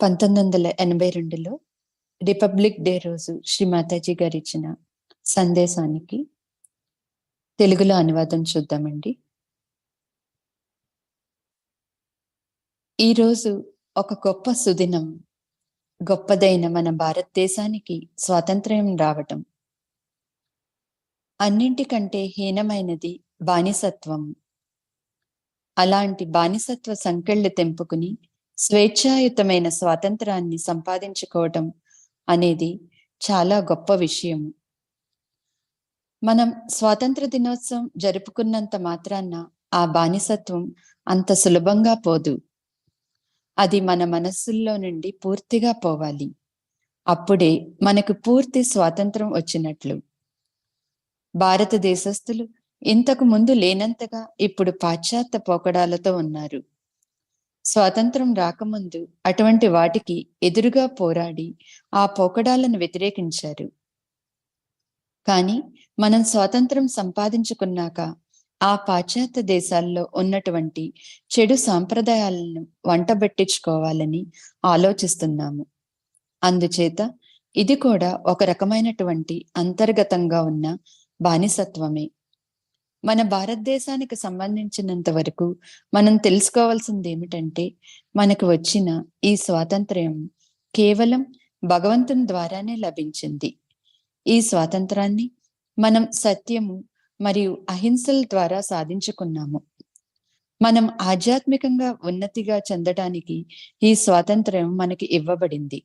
పంతొమ్మిది 1982లో republic day రోజు శ్రీ మాతాజీ గారు ఇచ్చిన సందేశానికి తెలుగులో అనువాదం చూద్దామండి. ఈరోజు ఒక గొప్ప సుదినం. గొప్పదైన మన భారతదేశానికి స్వాతంత్ర్యం రావటం. అన్నింటికంటే హీనమైనది బానిసత్వం. అలాంటి బానిసత్వ సంకెళ్ళు తెంపుకుని స్వేచ్ఛాయుతమైన స్వాతంత్రాన్ని సంపాదించుకోవటం అనేది చాలా గొప్ప విషయము. మనం స్వాతంత్ర దినోత్సవం జరుపుకున్నంత మాత్రాన ఆ బానిసత్వం అంత సులభంగా పోదు. అది మన మనస్సుల్లో నుండి పూర్తిగా పోవాలి. అప్పుడే మనకు పూర్తి స్వాతంత్రం వచ్చినట్లు. భారతదేశస్థులు ఇంతకు ముందు లేనంతగా ఇప్పుడు పాశ్చాత్య పోకడాలతో ఉన్నారు. స్వాతంత్రం రాకముందు అటువంటి వాటికి ఎదురుగా పోరాడి ఆ పోకడాలను వ్యతిరేకించారు. కానీ మనం స్వాతంత్రం సంపాదించుకున్నాక ఆ పాశ్చాత్య దేశాల్లో ఉన్నటువంటి చెడు సాంప్రదాయాలను వంటబెట్టించుకోవాలని ఆలోచిస్తున్నాము. అందుచేత ఇది కూడా ఒక రకమైనటువంటి అంతర్గతంగా ఉన్న బానిసత్వమే. మన భారతదేశానికి సంబంధించినంత వరకు మనం తెలుసుకోవాల్సింది ఏమిటంటే, మనకు వచ్చిన ఈ స్వాతంత్ర్యం కేవలం భగవంతుని ద్వారానే లభించింది. ఈ స్వాతంత్రాన్ని మనం సత్యము మరియు అహింసల ద్వారా సాధించుకున్నాము. మనం ఆధ్యాత్మికంగా ఉన్నతిగా చెందడానికి ఈ స్వాతంత్ర్యం మనకి ఇవ్వబడింది.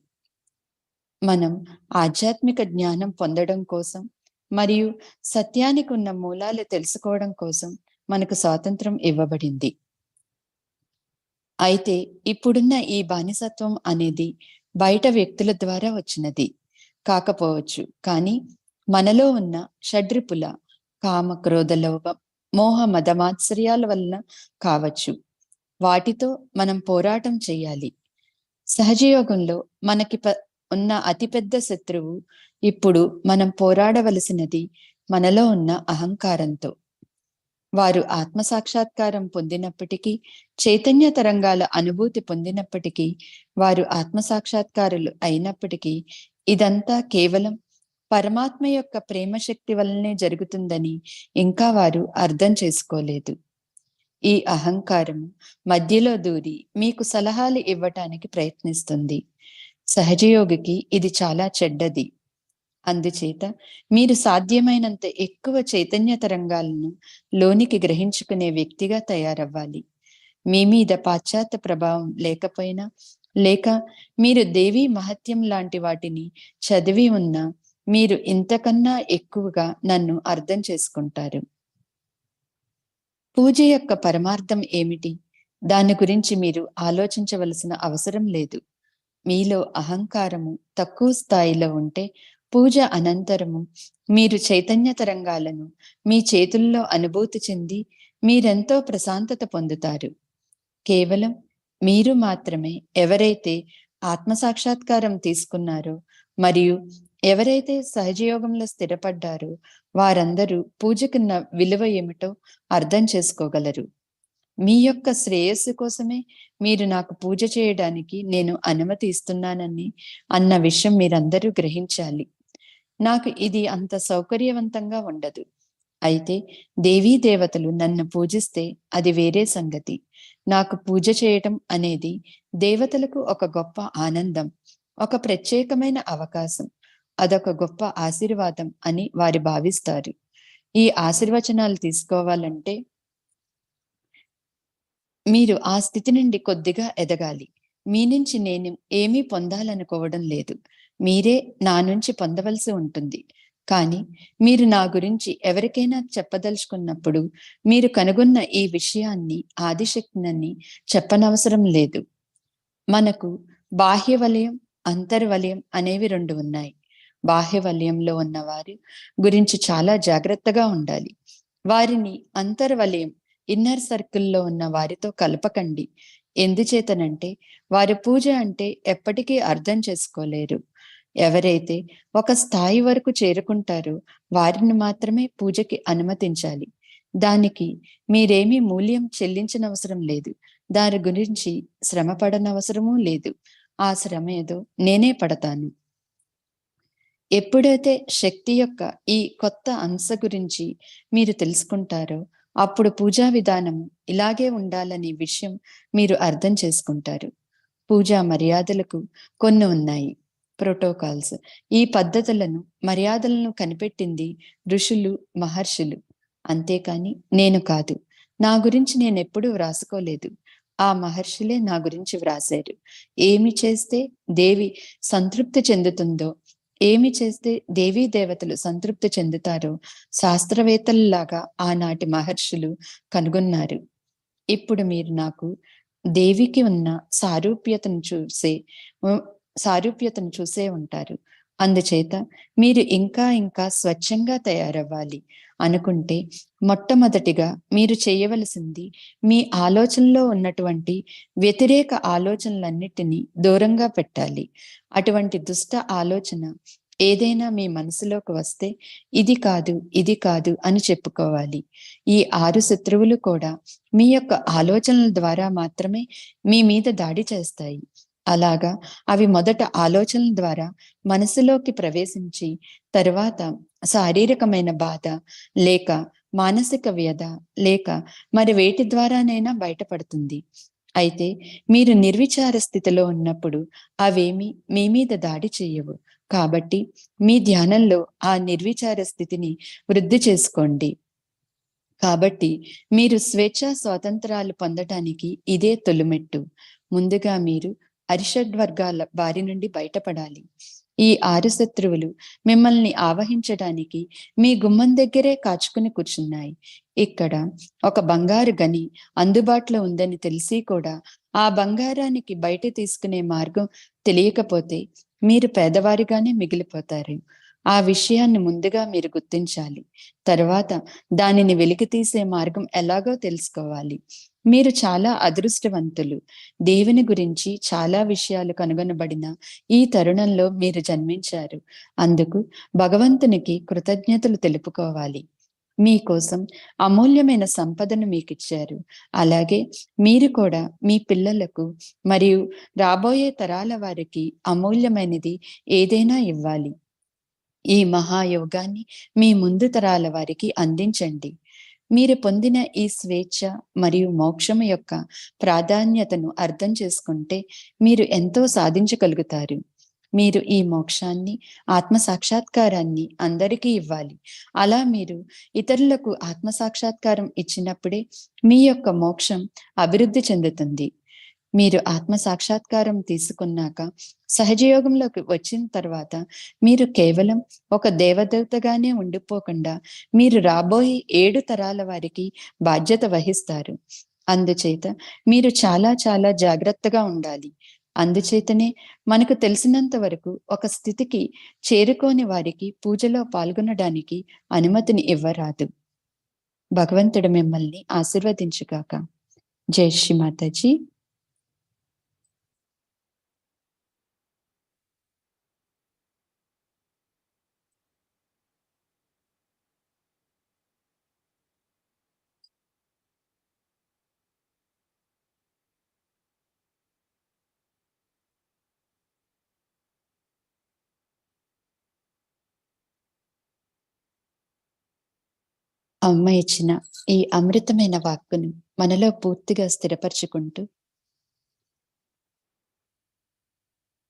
మనం ఆధ్యాత్మిక జ్ఞానం పొందడం కోసం మరియు సత్యానికి ఉన్న మూలాలు తెలుసుకోవడం కోసం మనకు స్వాతంత్రం ఇవ్వబడింది. అయితే ఇప్పుడున్న ఈ బానిసత్వం అనేది బయట వ్యక్తుల ద్వారా వచ్చినది కాకపోవచ్చు, కానీ మనలో ఉన్న షడ్రిపుల కామ క్రోధ లోభ మోహ మదమాత్సర్యాల వలన కావచ్చు. వాటితో మనం పోరాటం చేయాలి. సహజయోగంలో మనకి ఉన్న అతిపెద్ద శత్రువు ఇప్పుడు మనం పోరాడవలసినది మనలో ఉన్న అహంకారంతో. వారు ఆత్మసాక్షాత్కారం పొందినప్పటికీ, చైతన్య తరంగాల అనుభూతి పొందినప్పటికీ, వారు ఆత్మసాక్షాత్కారులు అయినప్పటికీ ఇదంతా కేవలం పరమాత్మ యొక్క ప్రేమ శక్తి వల్లనే జరుగుతుందని ఇంకా వారు అర్థం చేసుకోలేదు. ఈ అహంకారం మధ్యలో దూరి మీకు సలహాలు ఇవ్వటానికి ప్రయత్నిస్తుంది. సహజయోగికి ఇది చాలా చెడ్డది. అందుచేత మీరు సాధ్యమైనంత ఎక్కువ చైతన్య తరంగాలను లోనికి గ్రహించుకునే వ్యక్తిగా తయారవ్వాలి. మీ మీద పాశ్చాత్య ప్రభావం లేకపోయినా, లేక మీరు దేవీ మహత్యం లాంటి వాటిని చదివి ఉన్నా, మీరు ఇంతకన్నా ఎక్కువగా నన్ను అర్థం చేసుకుంటారు. పూజ యొక్క పరమార్థం ఏమిటి? దాని గురించి మీరు ఆలోచించవలసిన అవసరం లేదు. మీలో అహంకారము తక్కువ స్థాయిలో ఉంటే పూజ అనంతరము మీరు చైతన్య తరంగాలను మీ చేతుల్లో అనుభూతి చెంది మీరెంతో ప్రశాంతత పొందుతారు. కేవలం మీరు మాత్రమే ఎవరైతే ఆత్మసాక్షాత్కారం తీసుకున్నారో మరియు ఎవరైతే సహజయోగంలో స్థిరపడ్డారో వారందరూ పూజకున్న విలువ ఏమిటో అర్థం చేసుకోగలరు. మీ యొక్క శ్రేయస్సు కోసమే మీరు నాకు పూజ చేయడానికి నేను అనుమతి ఇస్తున్నానని అన్న విషయం మీరందరూ గ్రహించాలి. నాకు ఇది అంత సౌకర్యవంతంగా ఉండదు. అయితే దేవీ దేవతలు నన్ను పూజిస్తే అది వేరే సంగతి. నాకు పూజ చేయటం అనేది దేవతలకు ఒక గొప్ప ఆనందం, ఒక ప్రత్యేకమైన అవకాశం, అదొక గొప్ప ఆశీర్వాదం అని వారు భావిస్తారు. ఈ ఆశీర్వచనాలు తీసుకోవాలంటే మీరు ఆ స్థితి నుండి కొద్దిగా ఎదగాలి. మీ నుంచి నేను ఏమీ పొందాలనుకోవడం లేదు. మీరే నా నుంచి పొందవలసి ఉంటుంది. కానీ మీరు నా గురించి ఎవరికైనా చెప్పదలుచుకున్నప్పుడు మీరు కనుగొన్న ఈ విషయాన్ని, ఆదిశక్తిని చెప్పనవసరం లేదు. మనకు బాహ్య వలయం, అంతర్వలయం అనేవి రెండు ఉన్నాయి. బాహ్య వలయంలో ఉన్న వారి గురించి చాలా జాగ్రత్తగా ఉండాలి. వారిని అంతర్వలయం, ఇన్నర్ సర్కిల్లో ఉన్న వారితో కలపకండి. ఎందుచేతనంటే వారి పూజ అంటే ఎప్పటికీ అర్థం చేసుకోలేరు. ఎవరైతే ఒక స్థాయి వరకు చేరుకుంటారో వారిని మాత్రమే పూజకి అనుమతించాలి. దానికి మీరేమీ మూల్యం చెల్లించనవసరం లేదు. దాని గురించి శ్రమ పడనవసరమూ లేదు. ఆ శ్రమ ఏదో నేనే పడతాను. ఎప్పుడైతే శక్తి యొక్క ఈ కొత్త అంశ గురించి మీరు తెలుసుకుంటారో అప్పుడు పూజా విధానము ఇలాగే ఉండాలనే విషయం మీరు అర్థం చేసుకుంటారు. పూజా మర్యాదలకు కొన్ని ఉన్నాయి, ప్రోటోకాల్స్. ఈ పద్ధతులను, మర్యాదలను కనిపెట్టింది ఋషులు, మహర్షులు. అంతేకాని నేను కాదు. నా గురించి నేనెప్పుడూ వ్రాసుకోలేదు. ఆ మహర్షులే నా గురించి వ్రాశారు. ఏమి చేస్తే దేవి సంతృప్తి చెందుతుందో, ఏమి చేస్తే దేవీ దేవతలు సంతృప్తి చెందుతారో శాస్త్రవేత్తల్లాగా ఆనాటి మహర్షులు కనుగొన్నారు. ఇప్పుడు మీరు నాకు దేవికి ఉన్న సారూప్యతను చూసే సారూప్యతను చూసే ఉంటారు. అందుచేత మీరు ఇంకా ఇంకా స్వచ్ఛంగా తయారవ్వాలి అనుకుంటే మొట్టమొదటిగా మీరు చేయవలసింది మీ ఆలోచనలో ఉన్నటువంటి వ్యతిరేక ఆలోచనలన్నిటినీ దూరంగా పెట్టాలి. అటువంటి దుష్ట ఆలోచన ఏదైనా మీ మనసులోకి వస్తే ఇది కాదు, ఇది కాదు అని చెప్పుకోవాలి. ఈ 6 శత్రువులు కూడా మీ యొక్క ఆలోచనల ద్వారా మాత్రమే మీ మీద దాడి చేస్తాయి. అలాగా అవి మొదట ఆలోచనల ద్వారా మనసులోకి ప్రవేశించి తరువాత శారీరకమైన బాధ లేక మానసిక వ్యధ లేక మరి వేటి ద్వారానైనా బయటపడుతుంది. అయితే మీరు నిర్విచార స్థితిలో ఉన్నప్పుడు అవేమి మీ మీద దాడి చేయవు. కాబట్టి మీ ధ్యానంలో ఆ నిర్విచార స్థితిని వృద్ధి చేసుకోండి. కాబట్టి మీరు స్వేచ్ఛా స్వాతంత్రాలు పొందటానికి ఇదే తొలిమెట్టు. ముందుగా మీరు అరిషడ్వర్గాల బారి నుండి బయటపడాలి. ఈ 6 శత్రువులు మిమ్మల్ని ఆవహించడానికి మీ గుమ్మం దగ్గరే కాచుకుని కూర్చున్నాయి. ఇక్కడ ఒక బంగారు గని అందుబాటులో ఉందని తెలిసి కూడా ఆ బంగారానికి బయట తీసుకునే మార్గం తెలియకపోతే మీరు పేదవారిగానే మిగిలిపోతారు. ఆ విషయాన్ని ముందుగా మీరు గుర్తించాలి. తర్వాత దానిని వెలికితీసే మార్గం ఎలాగో తెలుసుకోవాలి. మీరు చాలా అదృష్టవంతులు. దేవుని గురించి చాలా విషయాలు కనుగొనబడిన ఈ తరుణంలో మీరు జన్మించారు. అందుకు భగవంతునికి కృతజ్ఞతలు తెలుపుకోవాలి. మీకోసం అమూల్యమైన సంపదను మీకిచ్చారు. అలాగే మీరు కూడా మీ పిల్లలకు మరియు రాబోయే తరాల వారికి అమూల్యమైనది ఏదైనా ఇవ్వాలి. ఈ మహాయోగాన్ని మీ ముందు తరాల వారికి అందించండి. మీరు పొందిన ఈ స్వేచ్ఛ మరియు మోక్షము యొక్క ప్రాధాన్యతను అర్థం చేసుకుంటే మీరు ఎంతో సాధించగలుగుతారు. మీరు ఈ మోక్షాన్ని, ఆత్మ సాక్షాత్కారాన్ని అందరికీ ఇవ్వాలి. అలా మీరు ఇతరులకు ఆత్మ సాక్షాత్కారం ఇచ్చినప్పుడే మీ యొక్క మోక్షం అభివృద్ధి చెందుతుంది. మీరు ఆత్మ సాక్షాత్కారం తీసుకున్నాక సహజయోగంలోకి వచ్చిన తర్వాత మీరు కేవలం ఒక దేవదూతగానే ఉండిపోకుండా మీరు రాబోయే 7 తరాల వారికి బాధ్యత వహిస్తారు. అందుచేత మీరు చాలా చాలా జాగ్రత్తగా ఉండాలి. అందుచేతనే మనకు తెలిసినంత వరకు ఒక స్థితికి చేరుకోని వారికి పూజలో పాల్గొనడానికి అనుమతిని ఇవ్వరాదు. భగవంతుడు మిమ్మల్ని ఆశీర్వదించుగాక. జై శ్రీ మాతాజీ. అమ్మ ఇచ్చిన ఈ అమృతమైన వాక్కును మనలో పూర్తిగా స్థిరపరచుకుంటూ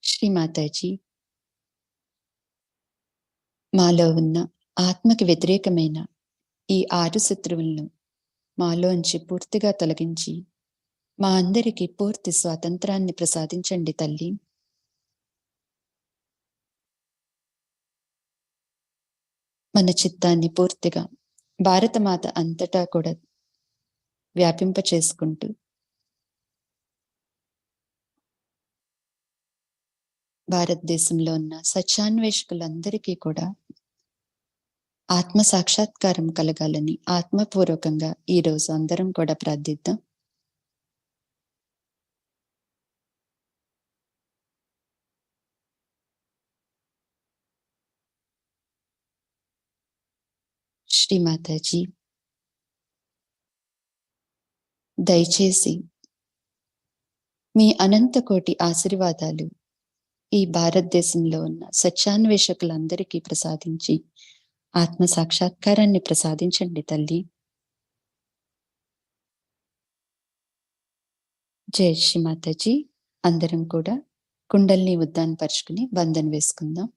శ్రీ మాతాజీ, మాలో ఉన్న ఆత్మకి వ్యతిరేకమైన ఈ 6 శత్రువులను మాలోంచి పూర్తిగా తొలగించి మా అందరికీ పూర్తి స్వాతంత్రాన్ని ప్రసాదించండి తల్లి. మన చిత్తాన్ని పూర్తిగా భారతమాత అంతటా కూడా వ్యాపింప చేసుకుంటూ భారతదేశంలో ఉన్న సత్యాన్వేషకులందరికీ కూడా ఆత్మ సాక్షాత్కారం కలగాలని ఆత్మపూర్వకంగా ఈ రోజు అందరం కూడా ప్రార్థిద్దాం. శ్రీ మాతాజీ. దయచేసి మీ అనంత కోటి ఆశీర్వాదాలు ఈ భారతదేశంలో ఉన్న సత్యాన్వేషకులందరికీ ప్రసాదించి ఆత్మ సాక్షాత్కారాన్ని ప్రసాదించండి తల్లి. జై శ్రీ మాతాజీ. అందరం కూడా కుండల్ని ఉద్దానపరుచుకుని బంధన్ వేసుకుందాం.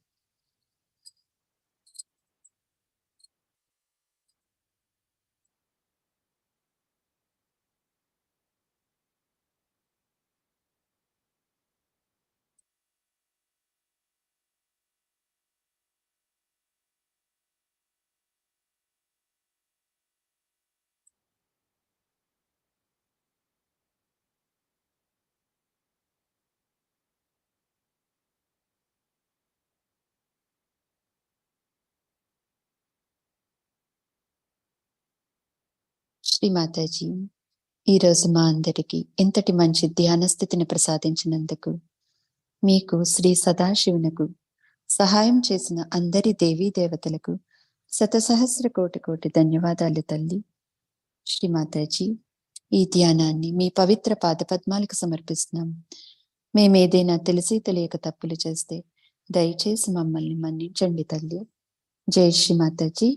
శ్రీ మాతాజీ, ఈరోజు మా అందరికీ ఇంతటి మంచి ధ్యాన స్థితిని ప్రసాదించినందుకు మీకు శ్రీ సదాశివునకు, సహాయం చేసిన అందరి దేవీ దేవతలకు శతసహస్ర కోటి కోటి ధన్యవాదాలు తల్లి. శ్రీ మాతాజీ, ఈ ధ్యానాన్ని మీ పవిత్ర పాదపద్మాలకు సమర్పిస్తున్నాం. మేమేదైనా తెలిసి తెలియక తప్పులు చేస్తే దయచేసి మమ్మల్ని మన్నించండి తల్లి. జై శ్రీ మాతాజీ.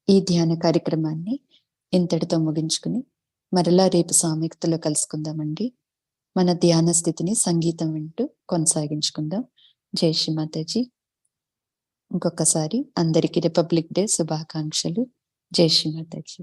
ఈ ధ్యాన కార్యక్రమాన్ని ఇంతటితో ముగించుకుని మరలా రేపు సామీక్తలో కలుసుకుందామండి. మన ధ్యాన స్థితిని సంగీతం వింటూ కొనసాగించుకుందాం. జై శ్రీ మాతాజీ. ఇంకొకసారి అందరికీ రిపబ్లిక్ డే శుభాకాంక్షలు. జై శ్రీ మాతాజీ.